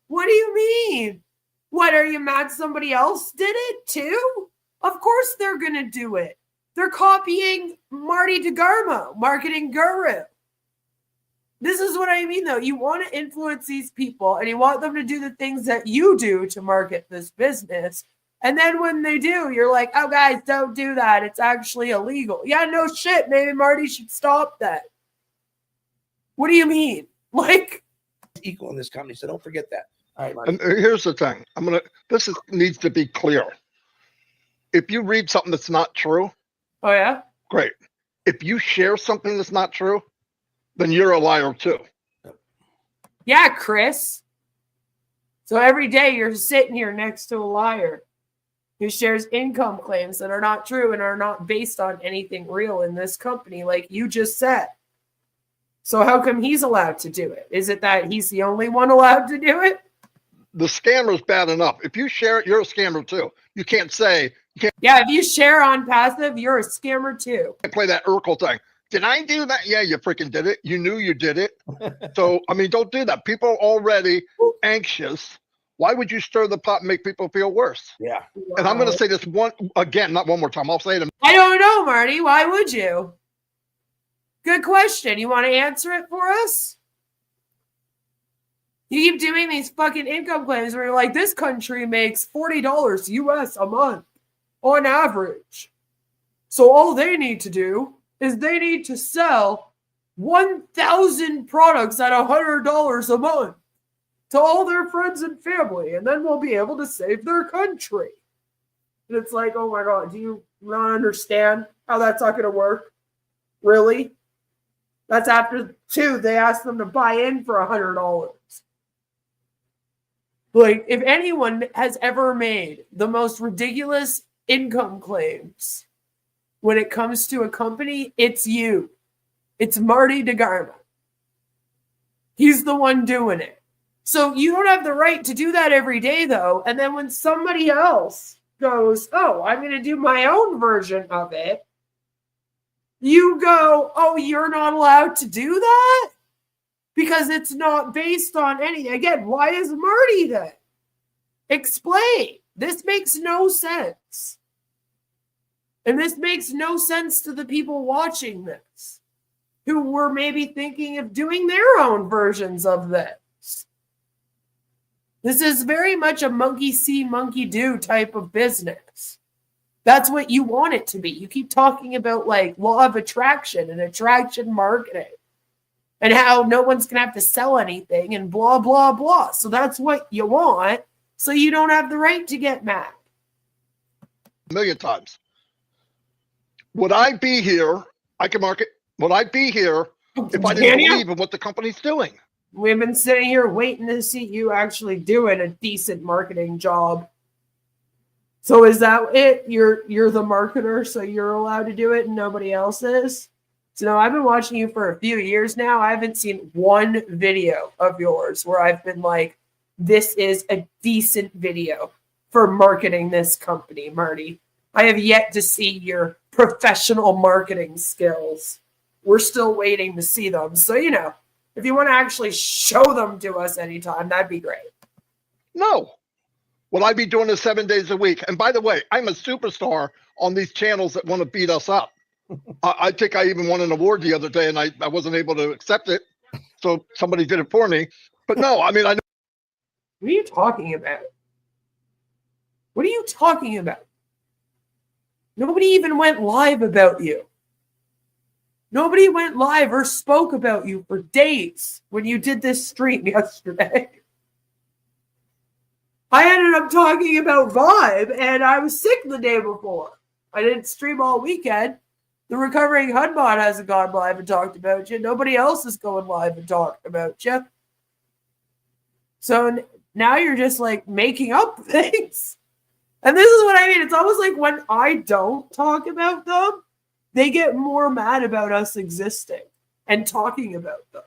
What do you mean? What, are you mad somebody else did it too? Of course they're going to do it. They're copying Marty DeGarmo, marketing guru. This is what I mean, though. You want to influence these people and you want them to do the things that you do to market this business. And then when they do, you're like, oh, guys, don't do that. It's actually illegal. Yeah, no shit. Maybe Marty should stop that. What do you mean? Like, equal in this company, so don't forget that. All right, Marty. and here's the thing. Needs to be clear. If you read something that's not true, oh, yeah? great. If you share something that's not true, then you're a liar too. Yeah, Chris. So every day you're sitting here next to a liar who shares income claims that are not true and are not based on anything real in this company, like you just said. So how come he's allowed to do it? Is it that he's the only one allowed to do it? The scammer's bad enough. If you share it, you're a scammer too. You can't say, Yeah, if you share On Passive, you're a scammer too. play that Urkel thing. Did I do that? Yeah, you freaking did it. You knew you did it. So, I mean, don't do that. People are already anxious. Why would you stir the pot and make people feel worse? Yeah. And I'm going to say this not one more time. I'll say it. I don't know, Marty. Why would you? Good question. You want to answer it for us? You keep doing these fucking income claims where you're like, this country makes $40 US a month on average. So all they need to do is they need to sell 1,000 products at $100 a month to all their friends and family, and then we'll be able to save their country. And it's like, oh my God, do you not understand how that's not going to work? Really? That's after they asked them to buy in for $100. Like, if anyone has ever made the most ridiculous income claims when it comes to a company, it's you. It's Marty DeGarmo. He's the one doing it. So you don't have the right to do that every day, though. And then when somebody else goes, oh, I'm going to do my own version of it, you go, oh, you're not allowed to do that? Because it's not based on any. Again, why is Marty then? Explain. This makes no sense. And this makes no sense to the people watching this who were maybe thinking of doing their own versions of this. This is very much a monkey see, monkey do type of business. That's what you want it to be. You keep talking about like law of attraction and attraction marketing and how no one's going to have to sell anything and blah, blah, blah. So that's what you want. So you don't have the right to get mad. A million times. Would I be here? I can market. Would I be here if I didn't believe in what the company's doing? We've been sitting here waiting to see you actually doing a decent marketing job. So is that it? You're the marketer, so you're allowed to do it and nobody else is? So no, I've been watching you for a few years now. I haven't seen one video of yours where I've been like, this is a decent video for marketing this company, Marty. I have yet to see your professional marketing skills. We're still waiting to see them. So, you know, if you want to actually show them to us anytime, that'd be great. No. Will I be doing this 7 days a week? And by the way, I'm a superstar on these channels that want to beat us up. I think I even won an award the other day and I wasn't able to accept it. So somebody did it for me. But no, I mean, I know. What are you talking about? What are you talking about? Nobody even went live about you. Nobody went live or spoke about you for days when you did this stream yesterday. I ended up talking about Vibe, and I was sick the day before. I didn't stream all weekend. The Recovering HUDbot hasn't gone live and talked about you. Nobody else is going live and talking about you. So now you're just like making up things. And this is what I mean. It's almost like when I don't talk about them, they get more mad about us existing and talking about them.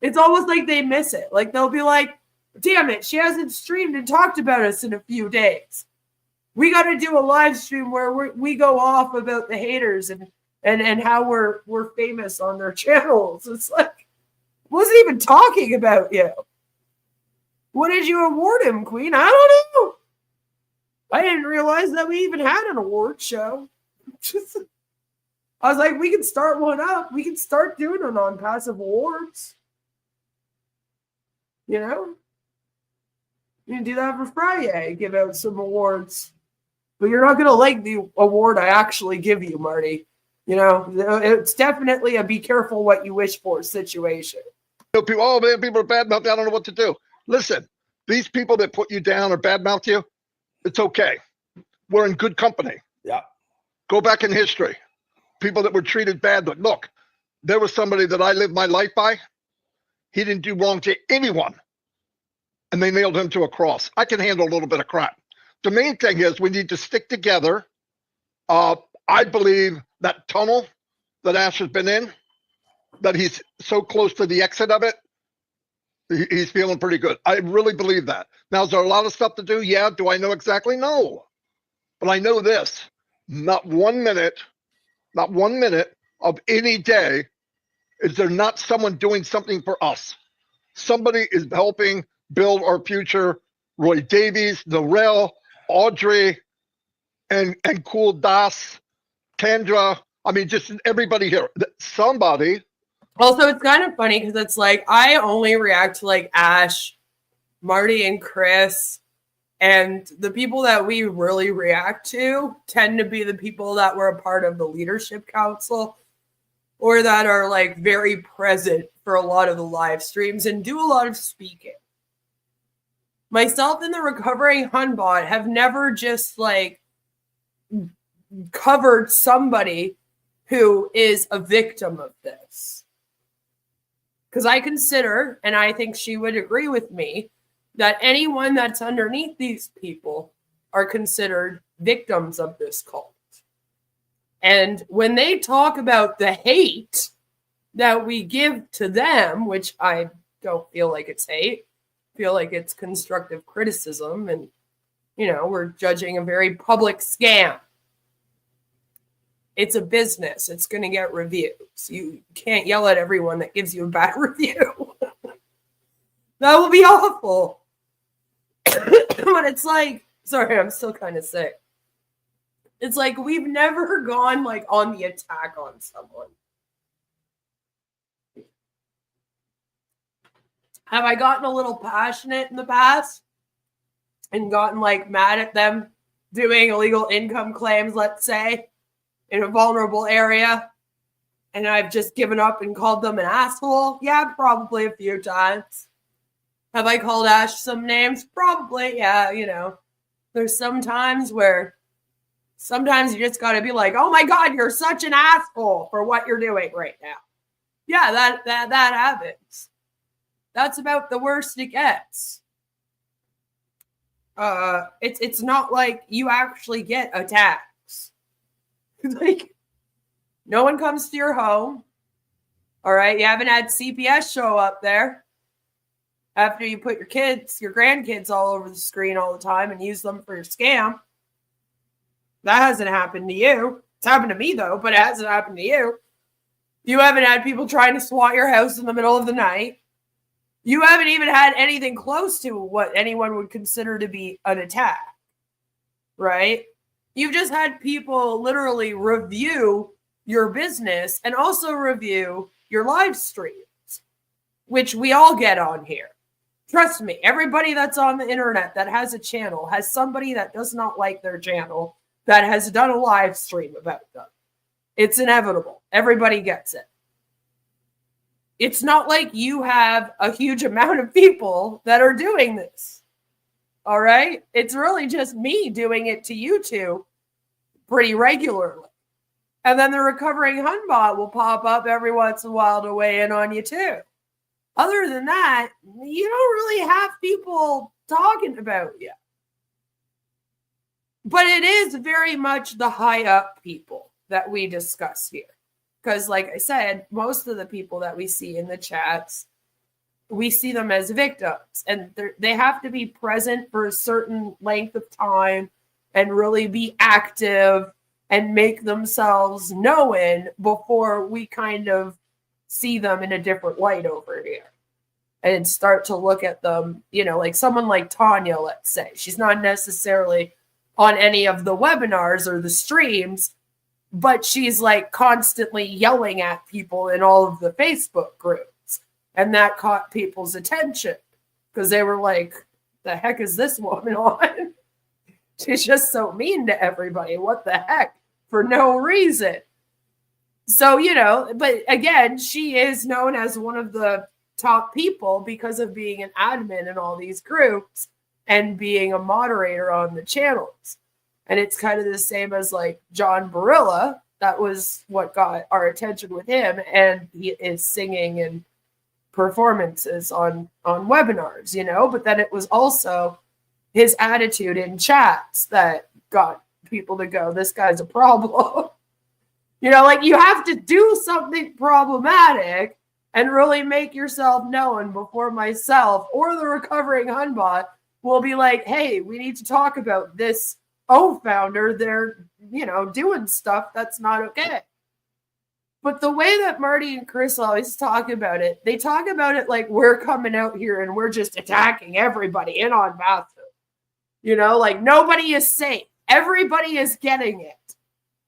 It's almost like they miss it. Like they'll be like, damn it, she hasn't streamed and talked about us in a few days. We got to do a live stream where we go off about the haters and how we're famous on their channels. It's like, I wasn't even talking about you. What did you award him, Queen? I don't know. I didn't realize that we even had an award show. I was like, we can start one up. We can start doing it on passive awards. You know? You can do that for Friday. Give out some awards. But you're not going to like the award I actually give you, Marty. You know, it's definitely a be careful what you wish for situation. People, oh man, people are badmouth. I don't know what to do. Listen, these people that put you down or badmouth you, it's okay. We're in good company. Yeah. Go back in history. People that were treated badly. Look, there was somebody that I lived my life by. He didn't do wrong to anyone. And they nailed him to a cross. I can handle a little bit of crap. The main thing is we need to stick together. I believe that tunnel that Ash has been in, that he's so close to the exit of it, he's feeling pretty good. I really believe that. Now, is there a lot of stuff to do? Yeah. Do I know exactly? No. But I know this. Not 1 minute of any day is there not someone doing something for us. Somebody is helping build our future. Roy Davies, Norel, Audrey, and Cool Das, Kendra. I mean, just everybody here. Somebody. Also, it's kind of funny because it's like I only react to like Ash, Marty, and Chris. And the people that we really react to tend to be the people that were a part of the leadership council or that are like very present for a lot of the live streams and do a lot of speaking. Myself and the Recovering HUDbot have never just like covered somebody who is a victim of this. Because I consider, and I think she would agree with me, that anyone that's underneath these people are considered victims of this cult. And when they talk about the hate that we give to them, which I don't feel like it's hate, feel like it's constructive criticism, and we're judging a very public scam. It's a business. It's going to get reviews. You can't yell at everyone that gives you a bad review. That will be awful. But it's like, sorry, I'm still kind of sick. It's like we've never gone like on the attack on someone. Have I gotten a little passionate in the past and gotten like mad at them doing illegal income claims, let's say, in a vulnerable area, and I've just given up and called them an asshole? Yeah, probably a few times. Have I called Ash some names? Probably, yeah, There's some times where sometimes you just got to be like, oh my God, you're such an asshole for what you're doing right now. Yeah, that happens. That's about the worst it gets. It's not like you actually get attacks. Like, no one comes to your home. All right, you haven't had CPS show up there after you put your grandkids all over the screen all the time and use them for your scam. That hasn't happened to you. It's happened to me, though, but it hasn't happened to you. You haven't had people trying to SWAT your house in the middle of the night. You haven't even had anything close to what anyone would consider to be an attack, right? You've just had people literally review your business and also review your live streams, which we all get on here. Trust me, everybody that's on the internet that has a channel has somebody that does not like their channel that has done a live stream about them. It's inevitable. Everybody gets it. It's not like you have a huge amount of people that are doing this. All right? It's really just me doing it to you two pretty regularly. And then the recovering Hunbot will pop up every once in a while to weigh in on you too. Other than that, you don't really have people talking about you. But it is very much the high up people that we discuss here. Because like I said, most of the people that we see in the chats, we see them as victims. And they have to be present for a certain length of time and really be active and make themselves known before we kind of see them in a different light over here. And start to look at them, like someone like Tanya, let's say. She's not necessarily on any of the webinars or the streams, but she's like constantly yelling at people in all of the Facebook groups. And that caught people's attention because they were like, the heck is this woman on? She's just so mean to everybody. What the heck? For no reason. So, but again, she is known as one of the top people because of being an admin in all these groups and being a moderator on the channels. And it's kind of the same as like John Barilla. That was what got our attention with him. And he is singing and performances on webinars, but then it was also his attitude in chats that got people to go, this guy's a problem. Like you have to do something problematic and really make yourself known before myself or the recovering Hunbot will be like, hey, we need to talk about this founder. They're, doing stuff that's not okay. But the way that Marty and Chris always talk about it, they talk about it like we're coming out here and we're just attacking everybody in on Matthew. Like nobody is safe. Everybody is getting it.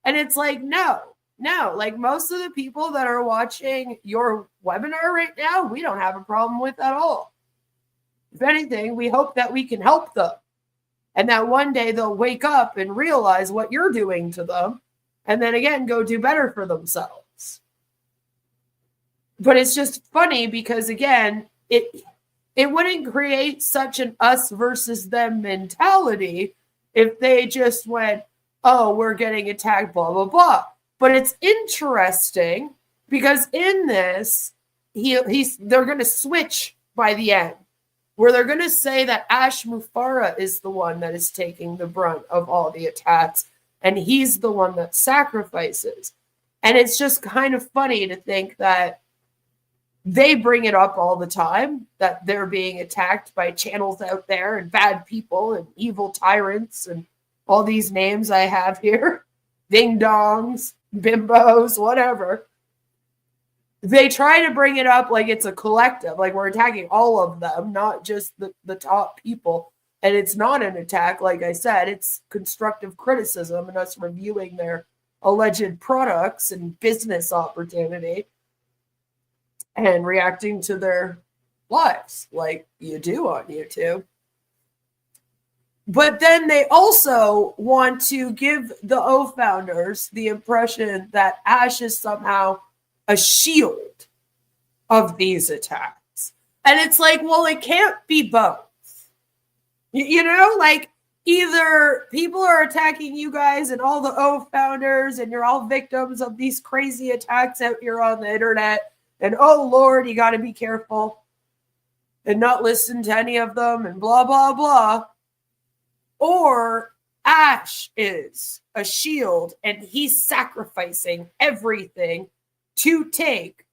And it's like, no, like most of the people that are watching your webinar right now, we don't have a problem with at all. If anything, we hope that we can help them and that one day they'll wake up and realize what you're doing to them and then again, go do better for themselves. But it's just funny because again, it wouldn't create such an us versus them mentality if they just went, oh, we're getting attacked, blah, blah, blah. But it's interesting because in this, they're going to switch by the end, where they're going to say that Ash Mufara is the one that is taking the brunt of all the attacks, and he's the one that sacrifices. And it's just kind of funny to think that they bring it up all the time that they're being attacked by channels out there and bad people and evil tyrants and all these names I have here, ding dongs, bimbos, whatever. They try to bring it up like it's a collective, like we're attacking all of them, not just the top people. And it's not an attack, like I said, it's constructive criticism and us reviewing their alleged products and business opportunity and reacting to their lives like you do on YouTube. But then they also want to give the O founders the impression that Ash is somehow a shield of these attacks. And it's like, well, it can't be both. You know, like either people are attacking you guys and all the O founders and you're all victims of these crazy attacks out here on the internet. And oh, Lord, you got to be careful and not listen to any of them and blah, blah, blah. Or Ash is a shield and he's sacrificing everything to take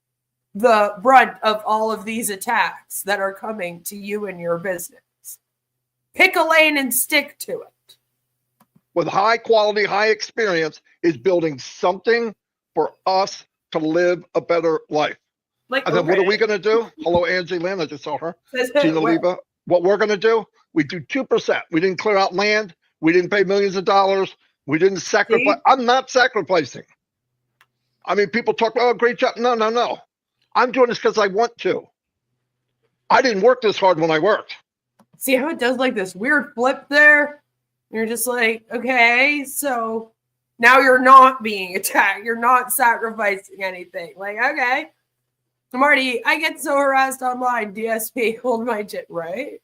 the brunt of all of these attacks that are coming to you and your business. Pick a lane and stick to it. With high quality, high experience, is building something for us to live a better life. Like, and then what are we going to do? Hello, Angie Lynn. I just saw her. Gina Well, Leva. What we're going to do, we do 2%. We didn't clear out land. We didn't pay millions of dollars. We didn't sacrifice. See? I'm not sacrificing. I mean, people talk, oh, great job. No, no, no. I'm doing this because I want to. I didn't work this hard when I worked. See how it does like this weird flip there? You're just like, okay, so now you're not being attacked. You're not sacrificing anything. Like, okay. Marty, I get so harassed online. DSP, hold my shit, right?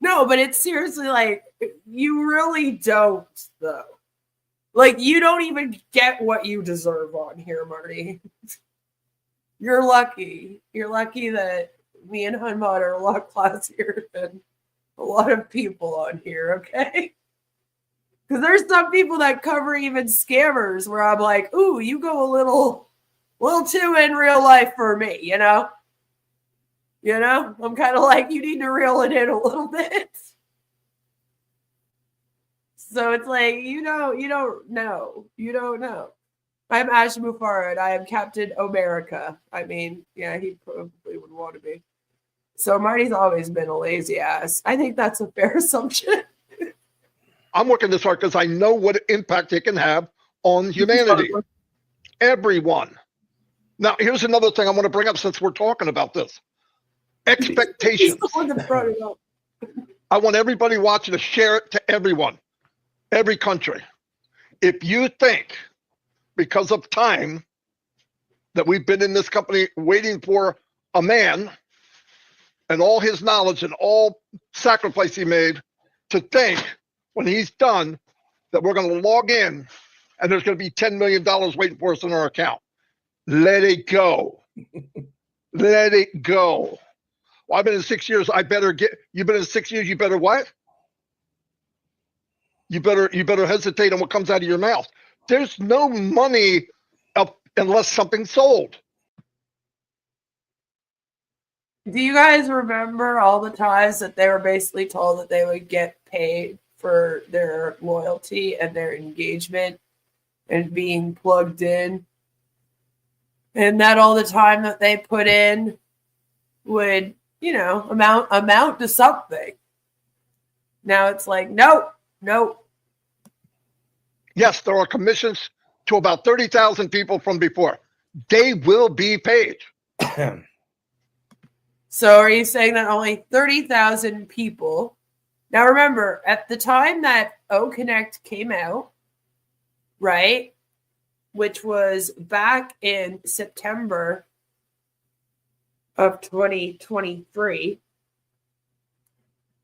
No, but it's seriously like, you really don't, though. Like, you don't even get what you deserve on here, Marty. You're lucky. You're lucky that me and Hunmod are a lot classier than a lot of people on here, okay? Because there's some people that cover even scammers where I'm like, ooh, you go a little too in real life for me, you know? You know? I'm kind of like, you need to reel it in a little bit. So it's like, you don't know. You don't know. I'm Ash Mufara and I am Captain America. I mean, yeah, he probably would want to be. So Marty's always been a lazy ass. I think that's a fair assumption. I'm working this hard because I know what impact it can have on humanity. Everyone. Now, here's another thing I want to bring up since we're talking about this. Expectations. I want everybody watching to share it to everyone, every country. If you think, because of time, that we've been in this company waiting for a man and all his knowledge and all sacrifice he made to think when he's done that we're going to log in and there's going to be $10 million waiting for us in our account. Let it go. Let it go. Well, I've been in 6 years. You've been in 6 years. You better what? You better hesitate on what comes out of your mouth. There's no money up unless something's sold. Do you guys remember all the times that they were basically told that they would get paid for their loyalty and their engagement and being plugged in? And that all the time that they put in would, amount to something. Now it's like, nope. Yes, there are commissions to about 30,000 people from before. They will be paid. So are you saying that only 30,000 people? Now remember, at the time that O Connect came out, right, which was back in September of 2023,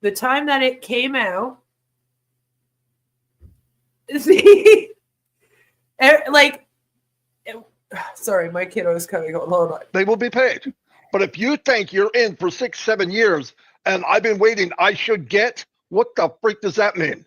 the time that it came out, sorry, my kiddo is coming. Hold on. They will be paid. But if you think you're in for 6-7 years and I've been waiting, I should get, what the freak does that mean?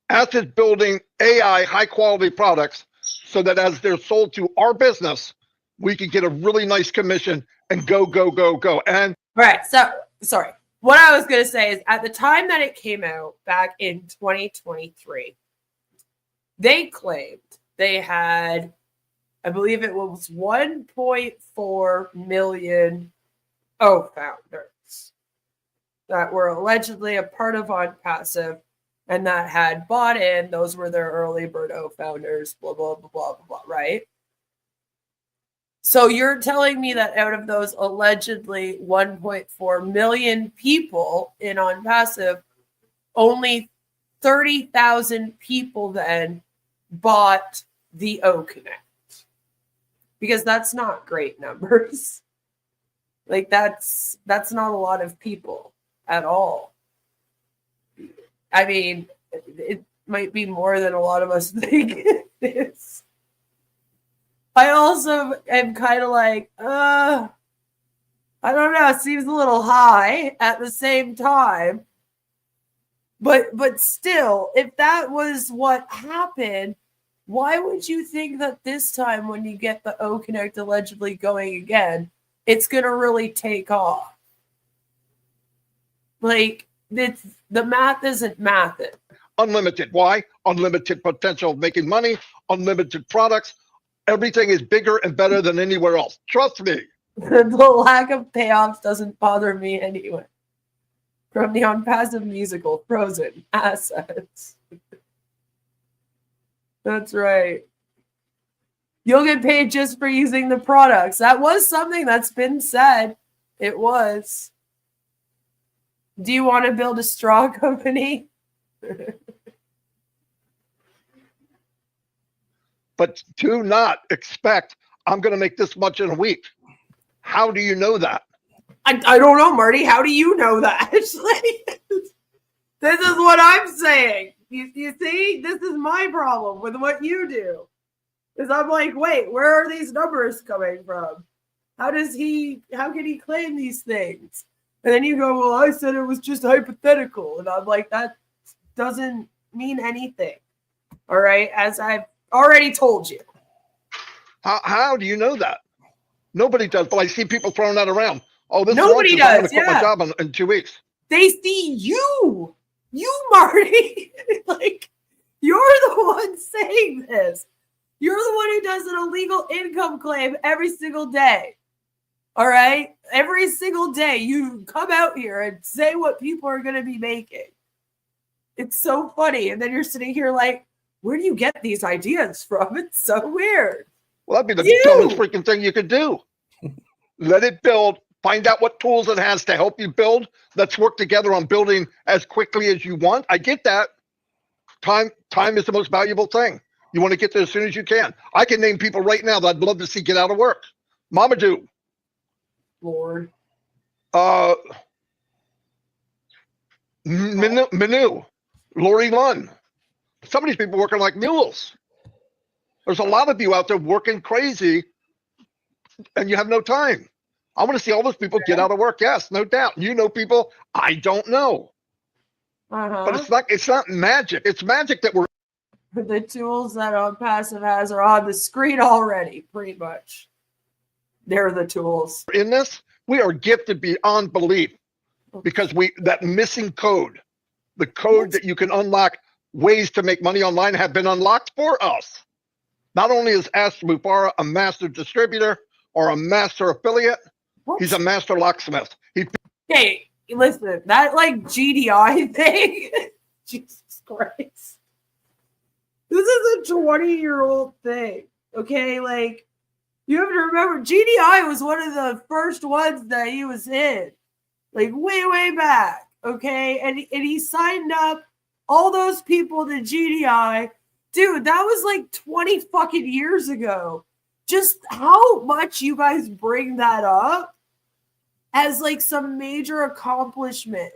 Asset building AI high quality products so that as they're sold to our business, we can get a really nice commission and go, go, go, go. And Right. So, sorry. What I was going to say is at the time that it came out back in 2023, they claimed they had, I believe it was 1.4 million founders that were allegedly a part of On Passive and that had bought in. Those were their early bird founders, blah, blah, blah, blah, blah, blah, right? So you're telling me that out of those allegedly 1.4 million people in On Passive, only 30,000 people then bought the O Connect? Because that's not great numbers. Like that's not a lot of people at all. I mean, it might be more than a lot of us think it is. I also am kind of like, I don't know, it seems a little high at the same time. But still, if that was what happened, why would you think that this time when you get the O Connect allegedly going again, it's going to really take off? Like, the math isn't mathing. unlimited. Why? Unlimited potential of making money, unlimited products. Everything is bigger and better than anywhere else. Trust me. The lack of payoffs doesn't bother me anyway. From the On Passive musical, Frozen assets. That's right. You'll get paid just for using the products. That was something that's been said. It was. Do you want to build a straw company? But do not expect I'm going to make this much in a week. How do you know that? I don't know, Marty. How do you know that? This is what I'm saying. You see, this is my problem with what you do. Is I'm like, wait, where are these numbers coming from? How can he claim these things? And then you go, well, I said it was just hypothetical. And I'm like, that doesn't mean anything. All right, as I've already told you. How do you know that? Nobody does, but I see people throwing that around. Oh, this Nobody launches, I'm going does, to quit my yeah. job in 2 weeks. They see you, Marty. Like, you're the one saying this. You're the one who does an illegal income claim every single day. All right? Every single day you come out here and say what people are going to be making. It's so funny. And then you're sitting here like, where do you get these ideas from? It's so weird. Well, that'd be the dumbest freaking thing you could do. Let it build. Find out what tools it has to help you build. Let's work together on building as quickly as you want. I get that. Time is the most valuable thing. You want to get there as soon as you can. I can name people right now that I'd love to see get out of work. Mamadou. Lord. Manu. Lori Lunn. Some of these people working like mules. There's a lot of you out there working crazy and you have no time. I want to see all those people get out of work. Yes, no doubt. You know people I don't know. But it's not magic. It's magic that we're the tools that On Passive has are on the screen already, pretty much. They're the tools. in this. We are gifted beyond belief because that missing code, the code that you can unlock ways to make money online have been unlocked for us. Not only is Ash Mufara a master distributor or a master affiliate, he's a master locksmith. Hey, listen, that like GDI thing, Jesus Christ. This is a 20-year-old thing, okay? Like, you have to remember, GDI was one of the first ones that he was in, like way, way back, okay? And he signed up all those people to GDI. Dude, that was like 20 fucking years ago. Just how much you guys bring that up as like some major accomplishment.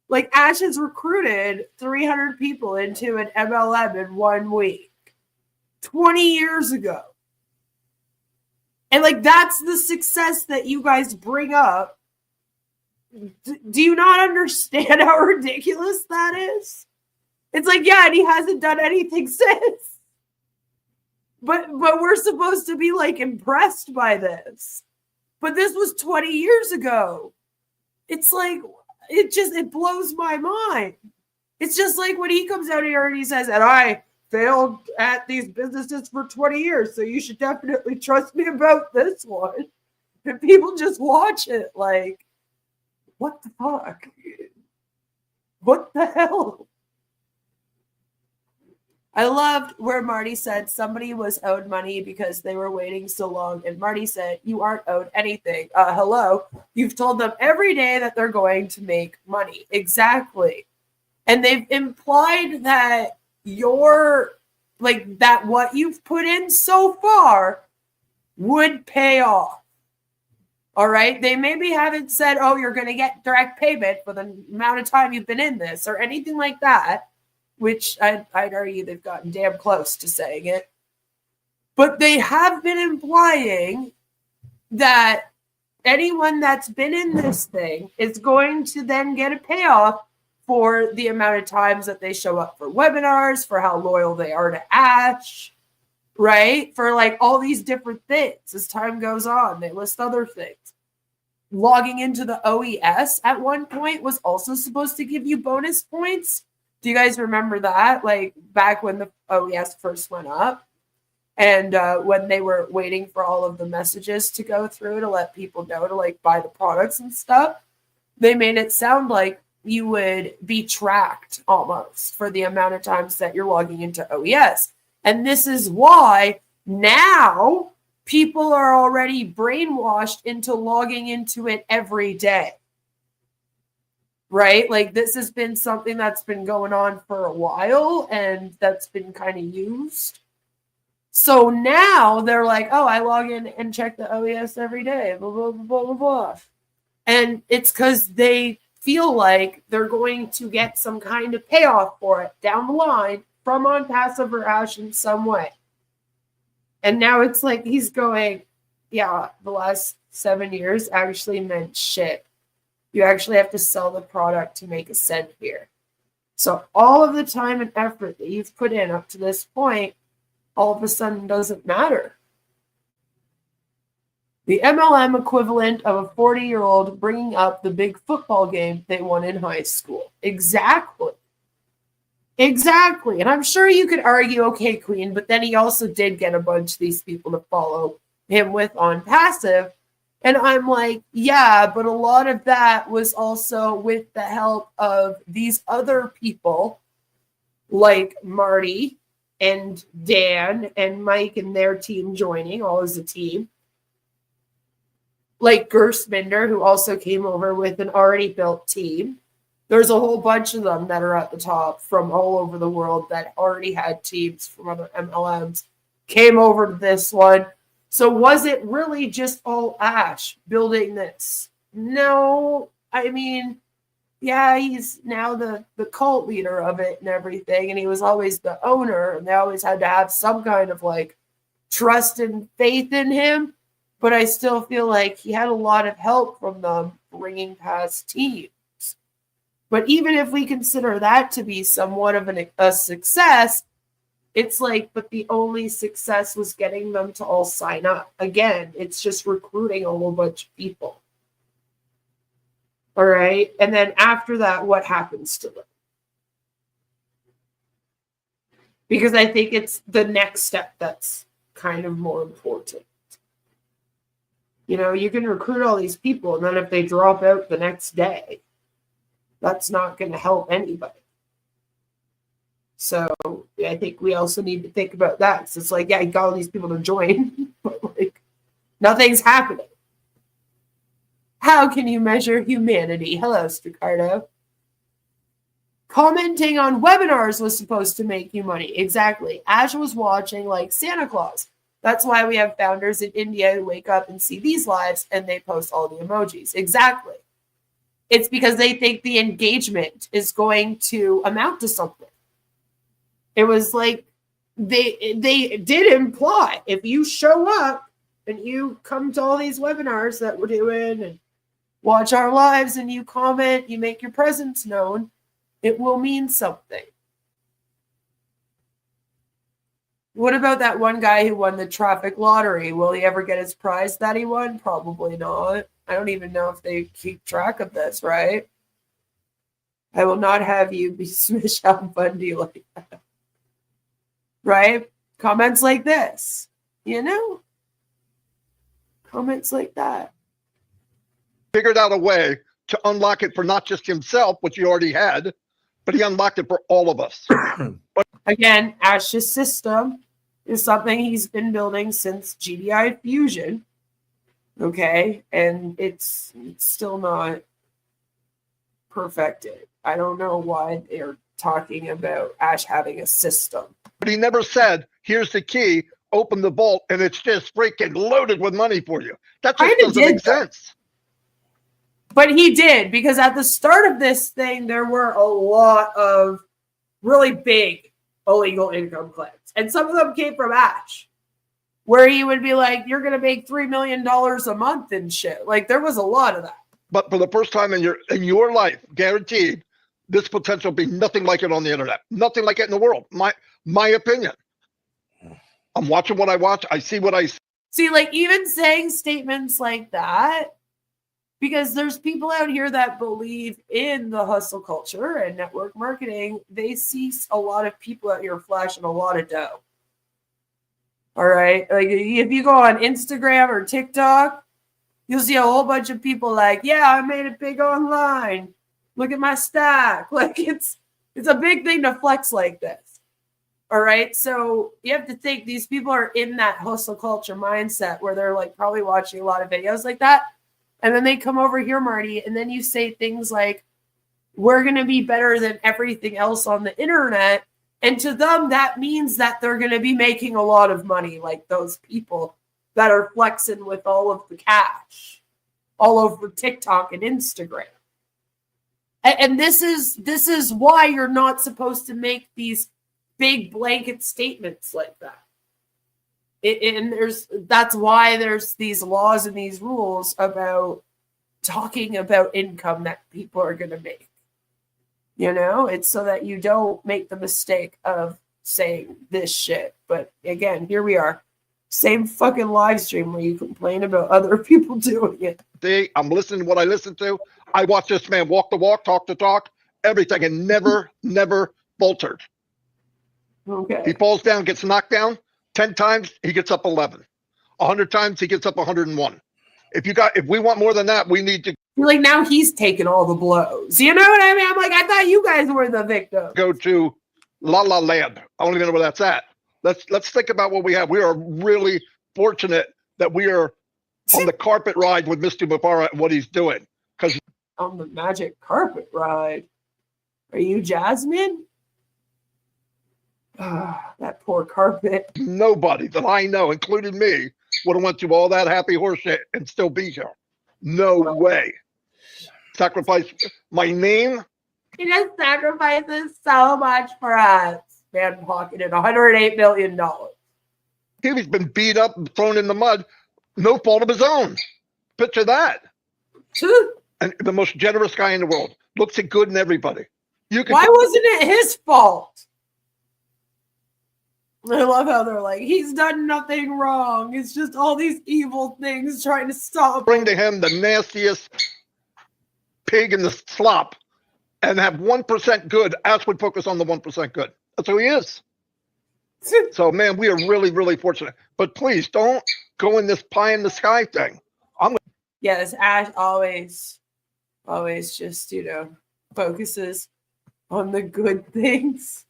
Like Ash has recruited 300 people into an MLM in 1 week. 20 years ago. And like that's the success that you guys bring up. Do you not understand how ridiculous that is? It's like, yeah, and he hasn't done anything since. But we're supposed to be like impressed by this. But this was 20 years ago. It's like, it blows my mind. It's just like when he comes out here and he says, and I failed at these businesses for 20 years, so you should definitely trust me about this one. And people just watch it like, what the fuck? What the hell? I loved where Marty said somebody was owed money because they were waiting so long. And Marty said, you aren't owed anything. Hello. You've told them every day that they're going to make money. Exactly. And they've implied that that what you've put in so far would pay off. All right. They maybe haven't said, oh, you're going to get direct payment for the amount of time you've been in this or anything like that. Which I'd argue they've gotten damn close to saying it. But they have been implying that anyone that's been in this thing is going to then get a payoff for the amount of times that they show up for webinars, for how loyal they are to Ash, right? For like all these different things. As time goes on, they list other things. Logging into the OES at one point was also supposed to give you bonus points. Do you guys remember that? Like back when the OES first went up and when they were waiting for all of the messages to go through to let people know to like buy the products and stuff, they made it sound like you would be tracked almost for the amount of times that you're logging into OES. And this is why now people are already brainwashed into logging into it every day. Right? Like this has been something that's been going on for a while and that's been kind of used. So now they're like, oh, I log in and check the OES every day, blah, blah, blah, blah, blah, blah. And it's because they feel like they're going to get some kind of payoff for it down the line from on passive or Ash in some way. And now it's like he's going, yeah, the last 7 years actually meant shit. You actually have to sell the product to make a cent here. So all of the time and effort that you've put in up to this point, all of a sudden doesn't matter. The MLM equivalent of a 40-year-old bringing up the big football game they won in high school. Exactly. Exactly. And I'm sure you could argue, okay, Queen, but then he also did get a bunch of these people to follow him with on passive. And I'm like, yeah, but a lot of that was also with the help of these other people like Marty and Dan and Mike and their team joining, all as a team. Like Gersminder, who also came over with an already built team. There's a whole bunch of them that are at the top from all over the world that already had teams from other MLMs, came over to this one. So was it really just all Ash building this? No. I mean, yeah, he's now the cult leader of it and everything, and he was always the owner, and they always had to have some kind of like trust and faith in him. But I still feel like he had a lot of help from them bringing past teams. But even if we consider that to be somewhat of a success, it's like, but the only success was getting them to all sign up. Again, it's just recruiting a whole bunch of people. All right. And then after that, what happens to them? Because I think it's the next step that's kind of more important. You know, you can recruit all these people, and then if they drop out the next day, that's not going to help anybody. So I think we also need to think about that. So it's like, yeah, you got all these people to join, but like nothing's happening. How can you measure humanity? Hello, Stricardo. Commenting on webinars was supposed to make you money. Exactly. Ash was watching like Santa Claus. That's why we have founders in India who wake up and see these lives and they post all the emojis. Exactly. It's because they think the engagement is going to amount to something. It was like they did imply if you show up and you come to all these webinars that we're doing and watch our lives and you comment, you make your presence known, it will mean something. What about that one guy who won the traffic lottery? Will he ever get his prize that he won? Probably not. I don't even know if they keep track of this, right? I will not have you be Michelle Bundy like that. Right? Comments like this, you know? Comments like that. Figured out a way to unlock it for not just himself, which he already had, but he unlocked it for all of us. Again, Ash's system is something he's been building since GDI Fusion. Okay, and it's still not perfected. I don't know why they're talking about Ash having a system. But he never said, here's the key, open the vault, and it's just freaking loaded with money for you. That just Kinda doesn't did make that. sense. But he did, because at the start of this thing, there were a lot of really big illegal income claims. And some of them came from Ash, where he would be like, you're going to make $3 million a month and shit. Like, there was a lot of that. But for the first time in your life, guaranteed, this potential will be nothing like it on the internet. Nothing like it in the world. My opinion. I'm watching what I watch. I see what I see. See, like, even saying statements like that, because there's people out here that believe in the hustle culture and network marketing. They see a lot of people out here flashing a lot of dough. All right. Like, if you go on Instagram or TikTok, you'll see a whole bunch of people like, yeah, I made it big online. Look at my stack. Like, it's a big thing to flex like this. All right. So you have to think these people are in that hustle culture mindset where they're like probably watching a lot of videos like that. And then they come over here, Marty, and then you say things like, we're going to be better than everything else on the internet. And to them, that means that they're going to be making a lot of money, like those people that are flexing with all of the cash all over TikTok and Instagram. And this is why you're not supposed to make these big blanket statements like that. That's why there's these laws and these rules about talking about income that people are going to make. You know, it's so that you don't make the mistake of saying this shit. But again, here we are. Same fucking live stream where you complain about other people doing it. I'm listening to what I listen to. I watch this man walk the walk, talk the talk, everything, and never faltered. Okay. He falls down, gets knocked down. 10 times, he gets up 11. 100 times, he gets up 101. If we want more than that, we need to like now he's taking all the blows. You know what I mean? I'm like, I thought you guys were the victim. go to La La Land. I don't even know where that's at. Let's think about what we have. We are really fortunate that we are on the carpet ride with Mr. Mufara and what he's doing. Because on the magic carpet ride. Are you Jasmine? That poor carpet. nobody that I know, including me, would have went through all that happy horse shit and still be here. No way. Sacrifice my name. He just sacrifices so much for us. Man pocketed $108 million. He's been beat up and thrown in the mud. No fault of his own. Picture that. And the most generous guy in the world. Looks at good in everybody. Why wasn't it his fault? I love how they're like, he's done nothing wrong. It's just all these evil things trying to stop bring to him the nastiest pig in the slop and have 1% good. Ash would focus on the 1% good. That's who he is. So, man, we are really, really fortunate. But please don't go in this pie in the sky thing. Yes, Ash always just, focuses on the good things.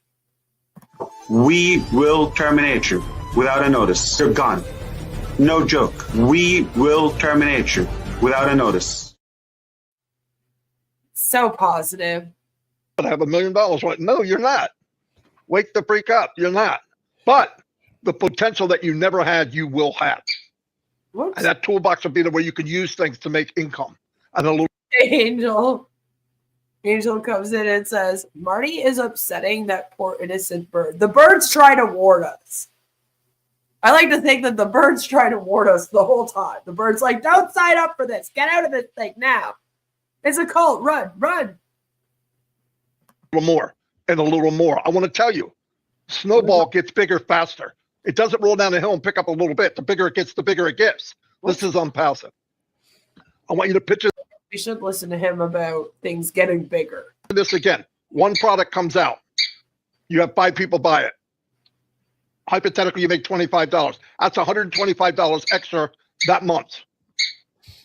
We will terminate you without a notice. You're gone. No joke. We will terminate you without a notice. So positive. I have $1 million. Like, no, you're not. Wake the freak up. You're not. But the potential that you never had, you will have. Whoops. And that toolbox will be the way you can use things to make income. And a little Angel comes in and says, Marty is upsetting that poor innocent bird. The birds try to ward us. I like to think that the birds try to ward us the whole time. The bird's like, don't sign up for this. Get out of this thing now. It's a cult. Run. more and a little more. I want to tell you, snowball gets bigger faster. It doesn't roll down the hill and pick up a little bit. The bigger it gets, the bigger it gets. This is unpassive. I want you to picture We should listen to him about things getting bigger. this again. One product comes out. You have 5 people buy it. Hypothetically, you make $25. That's $125 extra that month.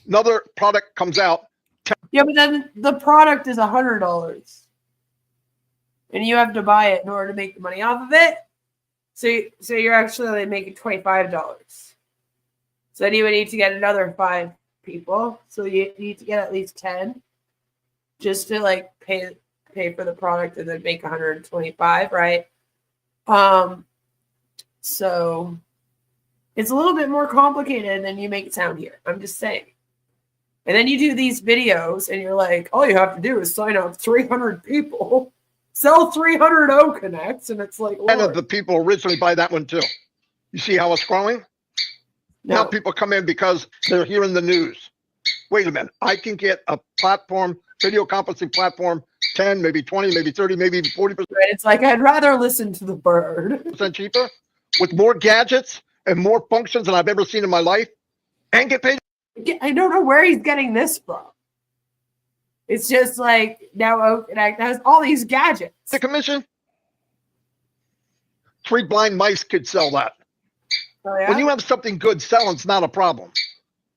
Another product comes out. Yeah, but then the product is $100, and you have to buy it in order to make the money off of it. So you're actually like making $25. So then you would need to get another 5 people. So you need to get at least 10 just to like pay for the product and then make 125, right? So it's a little bit more complicated than you make it sound here. I'm just saying. And then you do these videos and you're like, all you have to do is sign up 300 people, sell 300 O-Connects, and it's like, Ten of the people originally buy that one too. You see how it's growing? no. Now people come in because they're hearing the news. Wait a minute. I can get a platform, video conferencing platform, 10, maybe 20, maybe 30, maybe even 40% It's like, I'd rather listen to the bird. cheaper with more gadgets and more functions than I've ever seen in my life and get paid. I don't know where he's getting this from. It's just like now O-Connect has all these gadgets. The commission. 3 blind mice could sell that. Oh, yeah? When you have something good, selling's not a problem.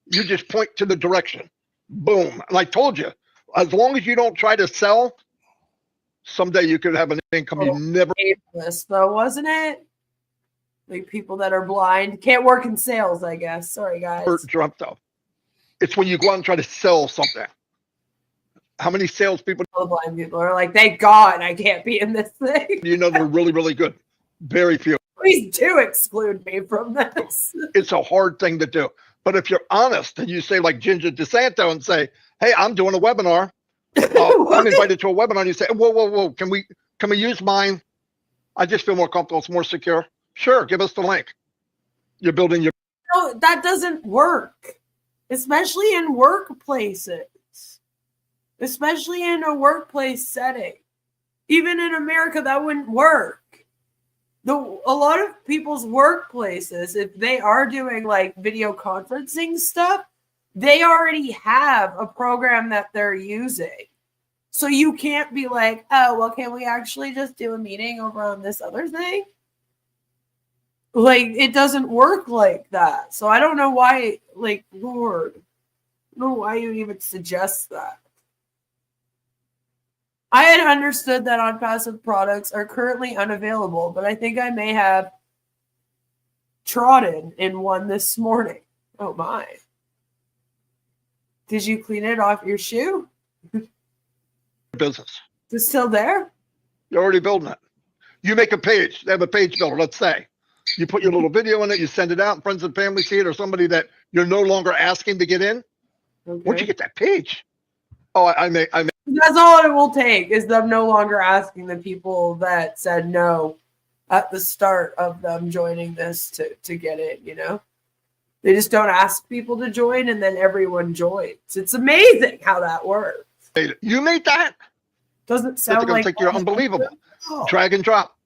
You just point to the direction. Boom. And I told you, as long as you don't try to sell, someday you could have an income you never Ageless, though, wasn't it? Like people that are blind can't work in sales, I guess. Sorry, guys. dreamt of. It's when you go out and try to sell something. How many salespeople All the blind people are like, thank God I can't be in this thing. do you know that are really, really good? Very few. Please do exclude me from this. It's a hard thing to do. But if you're honest and you say like Ginger DeSanto and say, hey, I'm doing a webinar. I'm invited to a webinar. And you say, whoa. Can we use mine? I just feel more comfortable. It's more secure. Sure. Give us the link. You're building your. No, that doesn't work. Especially in workplaces. Especially in a workplace setting. Even in America, that wouldn't work. A lot of people's workplaces, if they are doing like video conferencing stuff, they already have a program that they're using. So you can't be like, oh, well, can we actually just do a meeting over on this other thing? Like, it doesn't work like that. So I don't know why, like, Lord, I don't know why you even suggest that. I had understood that on-passive products are currently unavailable, but I think I may have trodden in one this morning. Oh my. Did you clean it off your shoe? business. Is it still there? You're already building it. You make a page. They have a page builder, let's say. You put your little video in it, you send it out, and friends and family see it, or somebody that you're no longer asking to get in. Okay. Once you get that page, oh, I may. That's all it will take is them no longer asking the people that said no at the start of them joining this to get in, you know? They just don't ask people to join and then everyone joins. It's amazing how that works. You made that? Doesn't sound like you're unbelievable. Drag and drop,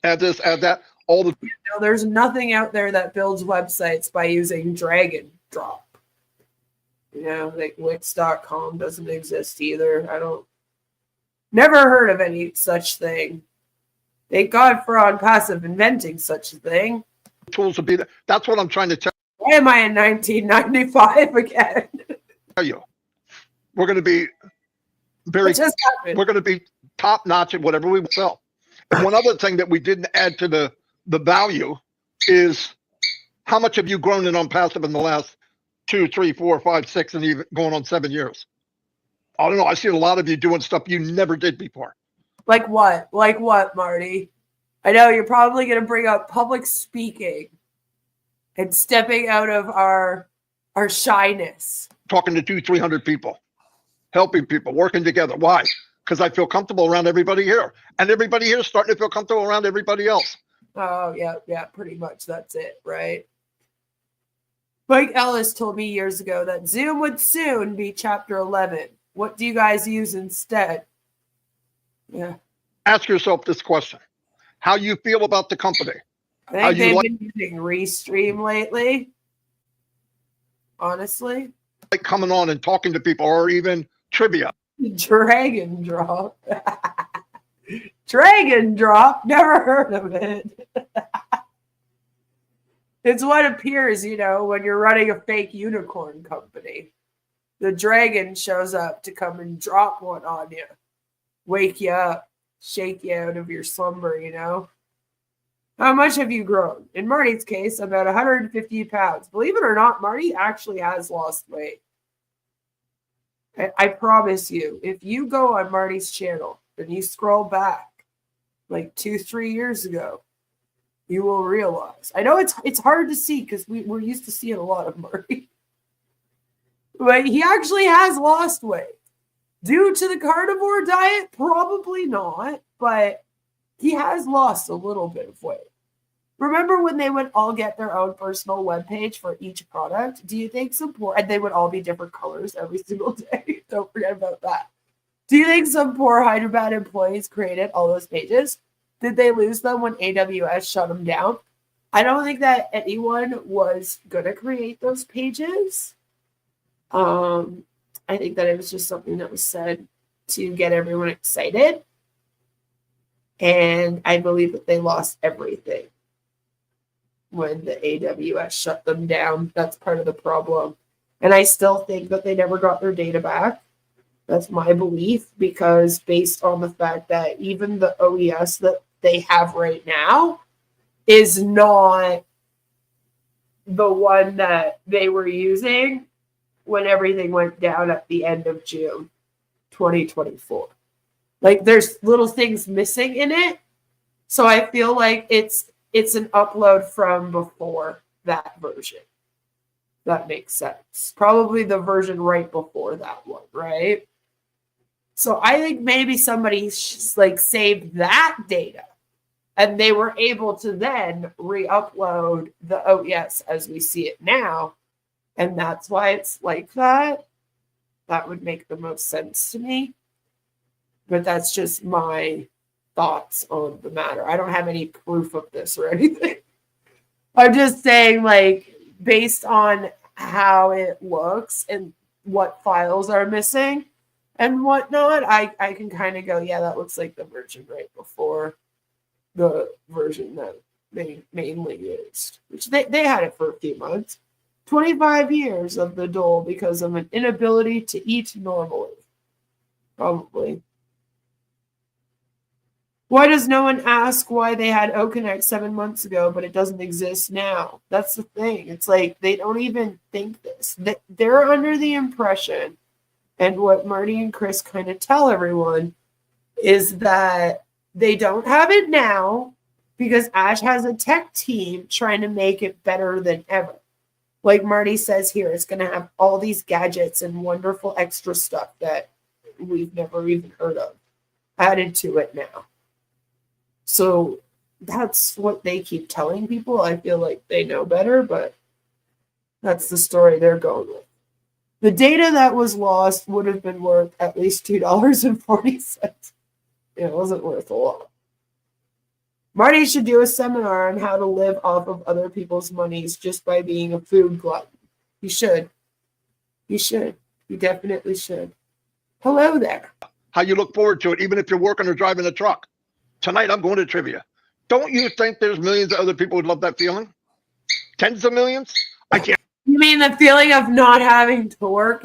add this, add that. All the No, there's nothing out there that builds websites by using drag and drop. You know, like Wix.com doesn't exist either. Never heard of any such thing. Thank God for on-passive inventing such a thing. tools will be there. That's what I'm trying to tell Why am I in 1995 again? you. We're going to be very. What just happened? We're going to be top notch at whatever we sell. And one other thing that we didn't add to the value is how much have you grown in on-passive in the last 2, 3, 4, 5, 6, and even going on 7 years? I don't know. I see a lot of you doing stuff you never did before. Like what? Like what, Marty? I know you're probably going to bring up public speaking and stepping out of our shyness. Talking to 200, 300 people, helping people, working together. Why? Because I feel comfortable around everybody here. And everybody here is starting to feel comfortable around everybody else. Oh, yeah, pretty much. That's it, right? Mike Ellis told me years ago that Zoom would soon be chapter 11. What do you guys use instead? Yeah. Ask yourself this question. How you feel about the company. I How think you they've like, been using Restream lately. Honestly, coming on and talking to people, or even trivia? Dragon Drop. Dragon Drop. Never heard of it. It's what appears, when you're running a fake unicorn company. The dragon shows up to come and drop one on you, wake you up, shake you out of your slumber. How much have you grown? In Marty's case, about 150 pounds. Believe it or not, Marty actually has lost weight. I promise you, if you go on Marty's channel and you scroll back like 2-3 years ago, you will realize. I know it's hard to see because we're used to seeing a lot of Marty. But he actually has lost weight. Due to the carnivore diet? Probably not, but he has lost a little bit of weight. Remember when they would all get their own personal webpage for each product? Do you think some poor, and they would all be different colors every single day. Don't forget about that. Do you think some poor Hyderabad employees created all those pages? Did they lose them when AWS shut them down? I don't think that anyone was going to create those pages. I think that it was just something that was said to get everyone excited. And I believe that they lost everything when the AWS shut them down. That's part of the problem. And I still think that they never got their data back. That's my belief, because based on the fact that even the OES that they have right now is not the one that they were using when everything went down at the end of June 2024. Like, there's little things missing in it. So I feel like it's an upload from before that version. That makes sense. Probably the version right before that one, right? So I think maybe somebody saved that data and they were able to then re-upload the OES as we see it now. And that's why it's like that. That would make the most sense to me. But that's just my thoughts on the matter. I don't have any proof of this or anything. I'm just saying, based on how it looks and what files are missing and whatnot, I can kind of go, yeah, that looks like the version right before the version that they mainly used, which they had it for a few months. 25 years of the dole because of an inability to eat normally. Probably. Why does no one ask why they had Okonek 7 months ago, but it doesn't exist now? That's the thing. It's like they don't even think this. They're under the impression, and what Marty and Chris kind of tell everyone is that they don't have it now because Ash has a tech team trying to make it better than ever. Like Marty says here, it's going to have all these gadgets and wonderful extra stuff that we've never even heard of added to it now. So that's what they keep telling people. I feel like they know better, but that's the story they're going with. The data that was lost would have been worth at least $2.40. It wasn't worth a lot. Marty should do a seminar on how to live off of other people's monies just by being a food glutton. He should. He should. He definitely should. Hello there. How you look forward to it, even if you're working or driving a truck. Tonight, I'm going to trivia. Don't you think there's millions of other people who'd love that feeling? Tens of millions? I can't. You mean the feeling of not having to work?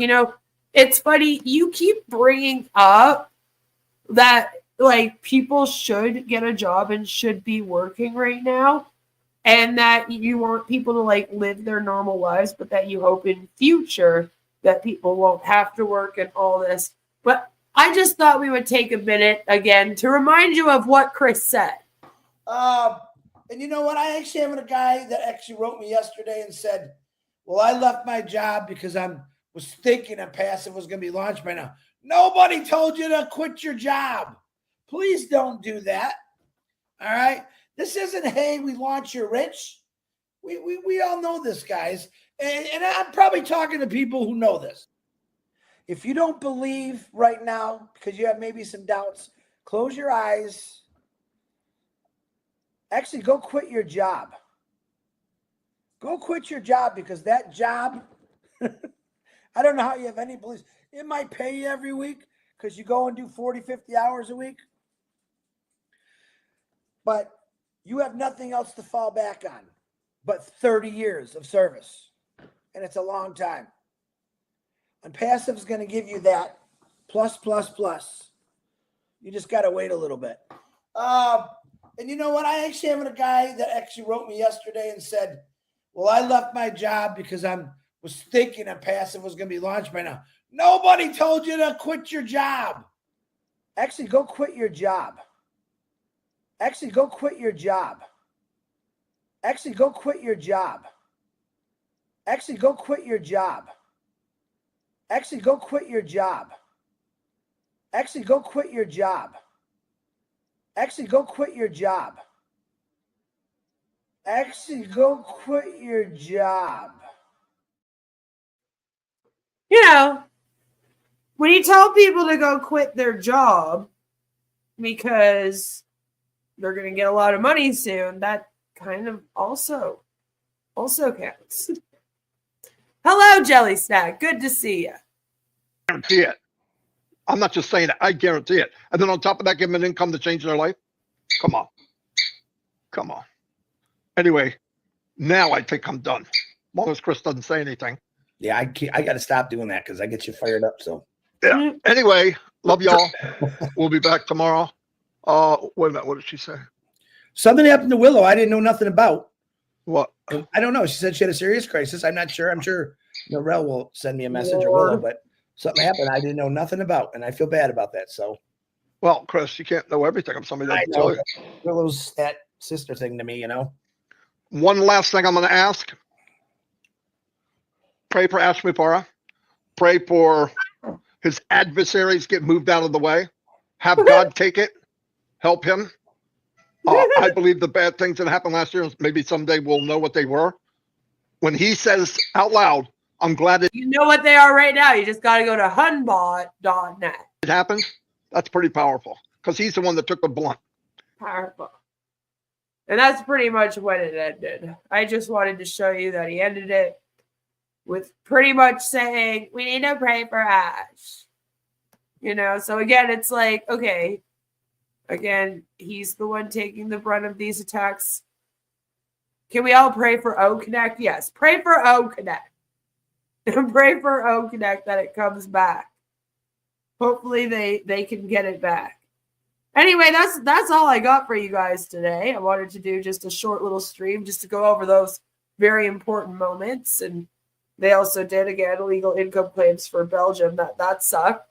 It's funny. You keep bringing up that people should get a job and should be working right now, and that you want people to live their normal lives, but that you hope in future that people won't have to work and all this. But I just thought we would take a minute again to remind you of what Chris said. And you know what? I actually have a guy that actually wrote me yesterday and said, well, I left my job because I was thinking a passive was going to be launched by now. Nobody told you to quit your job. Please don't do that. All right? This isn't, hey, we launch your rich. We all know this, guys. And I'm probably talking to people who know this. If you don't believe right now, because you have maybe some doubts, close your eyes Actually, go quit your job. Go quit your job, because that job, I don't know how you have any beliefs. It might pay you every week because you go and do 40, 50 hours a week. But you have nothing else to fall back on but 30 years of service. And it's a long time. And passive is going to give you that plus. You just got to wait a little bit. And you know what? I actually have a guy that actually wrote me yesterday and said, well, I left my job because I was thinking that passive was going to be launched by now. Nobody told you to quit your job. Actually, go quit your job. Actually, go quit your job. Actually, go quit your job. Actually, go quit your job. Actually, go quit your job. Actually, go quit your job. Actually, go quit your job. Actually, go quit your job. You know, when you tell people to go quit their job because they're going to get a lot of money soon, that kind of also counts. Hello, Jelly Snack. Good to see you. Guarantee it. I'm not just saying it. I guarantee it. And then on top of that, give them an income to change their life. Come on. Anyway, now I think I'm done. As long as Chris doesn't say anything. Yeah, I got to stop doing that because I get you fired up. So yeah. Anyway, love y'all. We'll be back tomorrow. Wait a minute. What did she say? Something happened to Willow I didn't know nothing about. What? I don't know. She said she had a serious crisis. I'm not sure. I'm sure Norel will send me a message or Willow, but something happened I didn't know nothing about, and I feel bad about that. So, well, Chris, you can't know everything. I'm somebody that tell you. Willow's that sister thing to me, you know. One last thing I'm going to ask. Pray for Ash Mufara. Pray for his adversaries get moved out of the way. Have God take it. Help him. I believe the bad things that happened last year, maybe someday we'll know what they were. When he says out loud, I'm glad that you know what they are right now. You just got to go to hunbot.net. it happened. That's pretty powerful because he's the one that took the blunt. Powerful. And that's pretty much when it ended. I just wanted to show you that he ended it with pretty much saying, we need to pray for Ash. You know, so again, it's like, okay, again, he's the one taking the brunt of these attacks. Can we all pray for O-Connect? Yes, pray for O-Connect. And pray for O-Connect that it comes back. Hopefully they can get it back. Anyway, that's all I got for you guys today. I wanted to do just a short little stream just to go over those very important moments. And they also did, again, illegal income claims for Belgium. That sucked.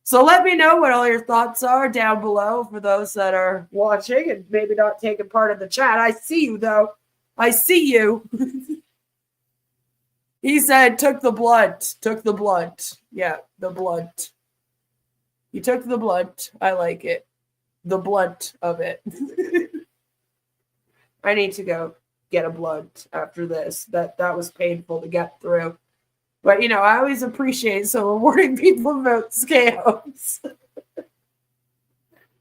So let me know what all your thoughts are down below for those that are watching and maybe not taking part in the chat. I see you, though. I see you. He said, took the blunt. Yeah, the blunt. He took the blunt. I like it. The blunt of it. I need to go get a blunt after this. That was painful to get through. But, you know, I always appreciate someone warning people about scams.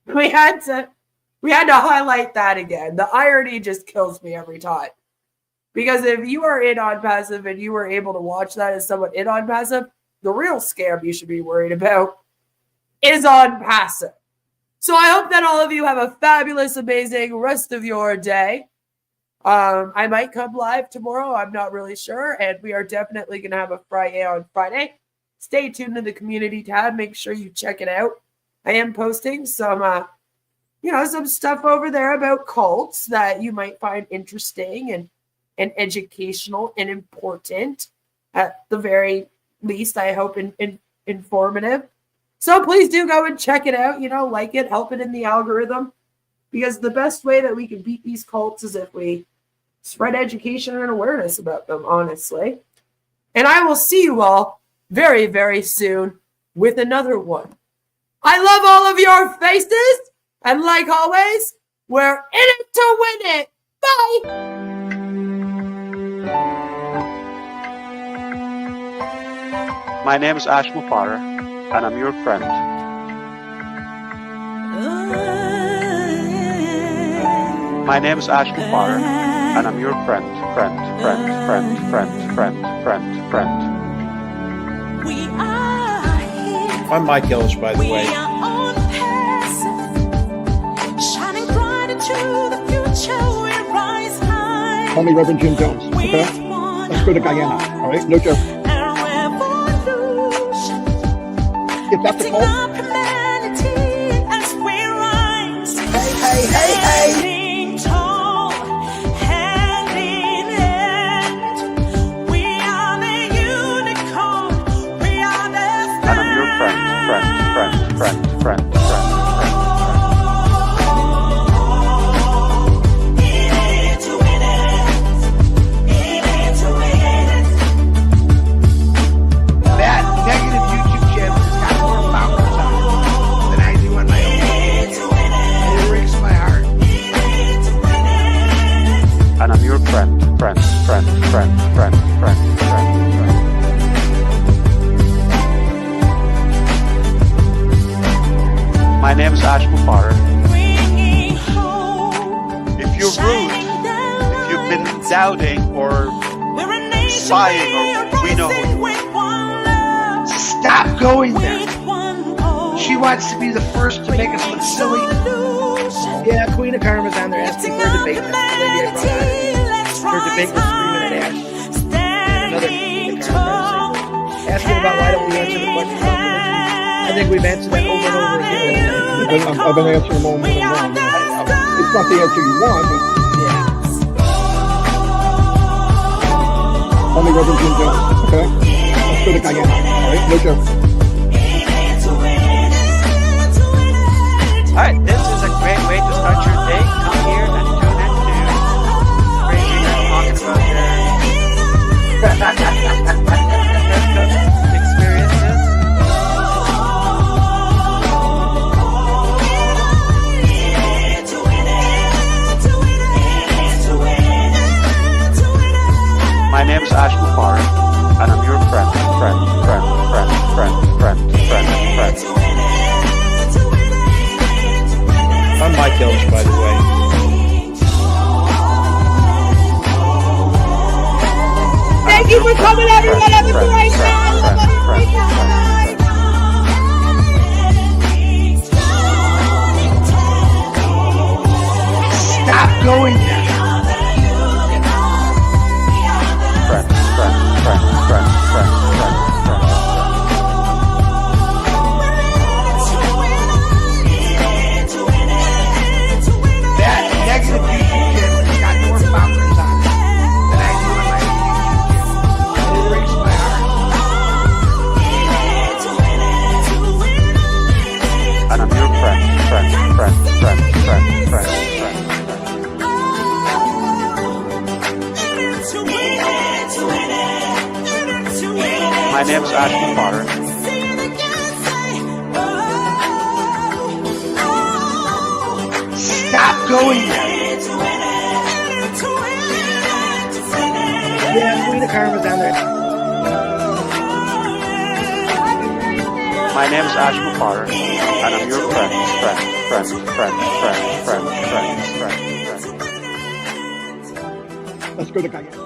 We had to highlight that again. The irony just kills me every time. Because if you are in on passive and you were able to watch that as someone in on passive, the real scam you should be worried about is on passive. So I hope that all of you have a fabulous, amazing rest of your day. I might come live tomorrow. I'm not really sure. And we are definitely going to have a Friday on Friday. Stay tuned to the community tab. Make sure you check it out. I am posting some, some stuff over there about cults that you might find interesting and educational and important. At the very least, I hope informative. So please do go and check it out. Like it, help it in the algorithm. Because the best way that we can beat these cults is if we spread education and awareness about them, honestly. And I will see you all very, very soon with another one. I love all of your faces. And like always, we're in it to win it. Bye. My name is Ash Mufara, and I'm your friend. My name is Ashton Potter, and I'm your friend. I'm Mike Ellis, by the way. Call me Reverend Jim Jones, okay? Let's go to Guyana, all right? No joke. If that's a call. Hey. And I'm your friend. That negative YouTube channel has got more followers on it than I do on my own. And it breaks my heart. And I'm your friend. My name is Ashton Potter. If you're rude, if you've been doubting or spying, or we know who you are. Stop going there. She wants to be the first to make us look silly. Yeah, Queen of Karma's on there asking for a debate. That's the lady I brought on. Her debate was 3 Minute Ash. And another Queen of Karma asking about why don't we answer the question about religion. I think we've answered that over and over again. I've been answering them all more than one. It's not the answer you want, but Yeah. call me Reverend Jim Jones, okay? Let's go to Guyana, all right? No joke. All right, this is a great way to start your day. Come here and tune in to Crazy and talking about your experiences. My name is Ashton Potter, and I'm your friend. I'm Mike Ellis, by the way. Thank you for coming, everyone. Have a great day. Stop going there. That negative YouTube channel has got more followers on it than I do on my own YouTube channel. And it breaks my heart. And I'm your friend. My name is Ashton Potter. Stop going there. Yeah, Queen of Karma's on there. My name is Ashton Potter, and I'm your friend. Let's go to Guyana.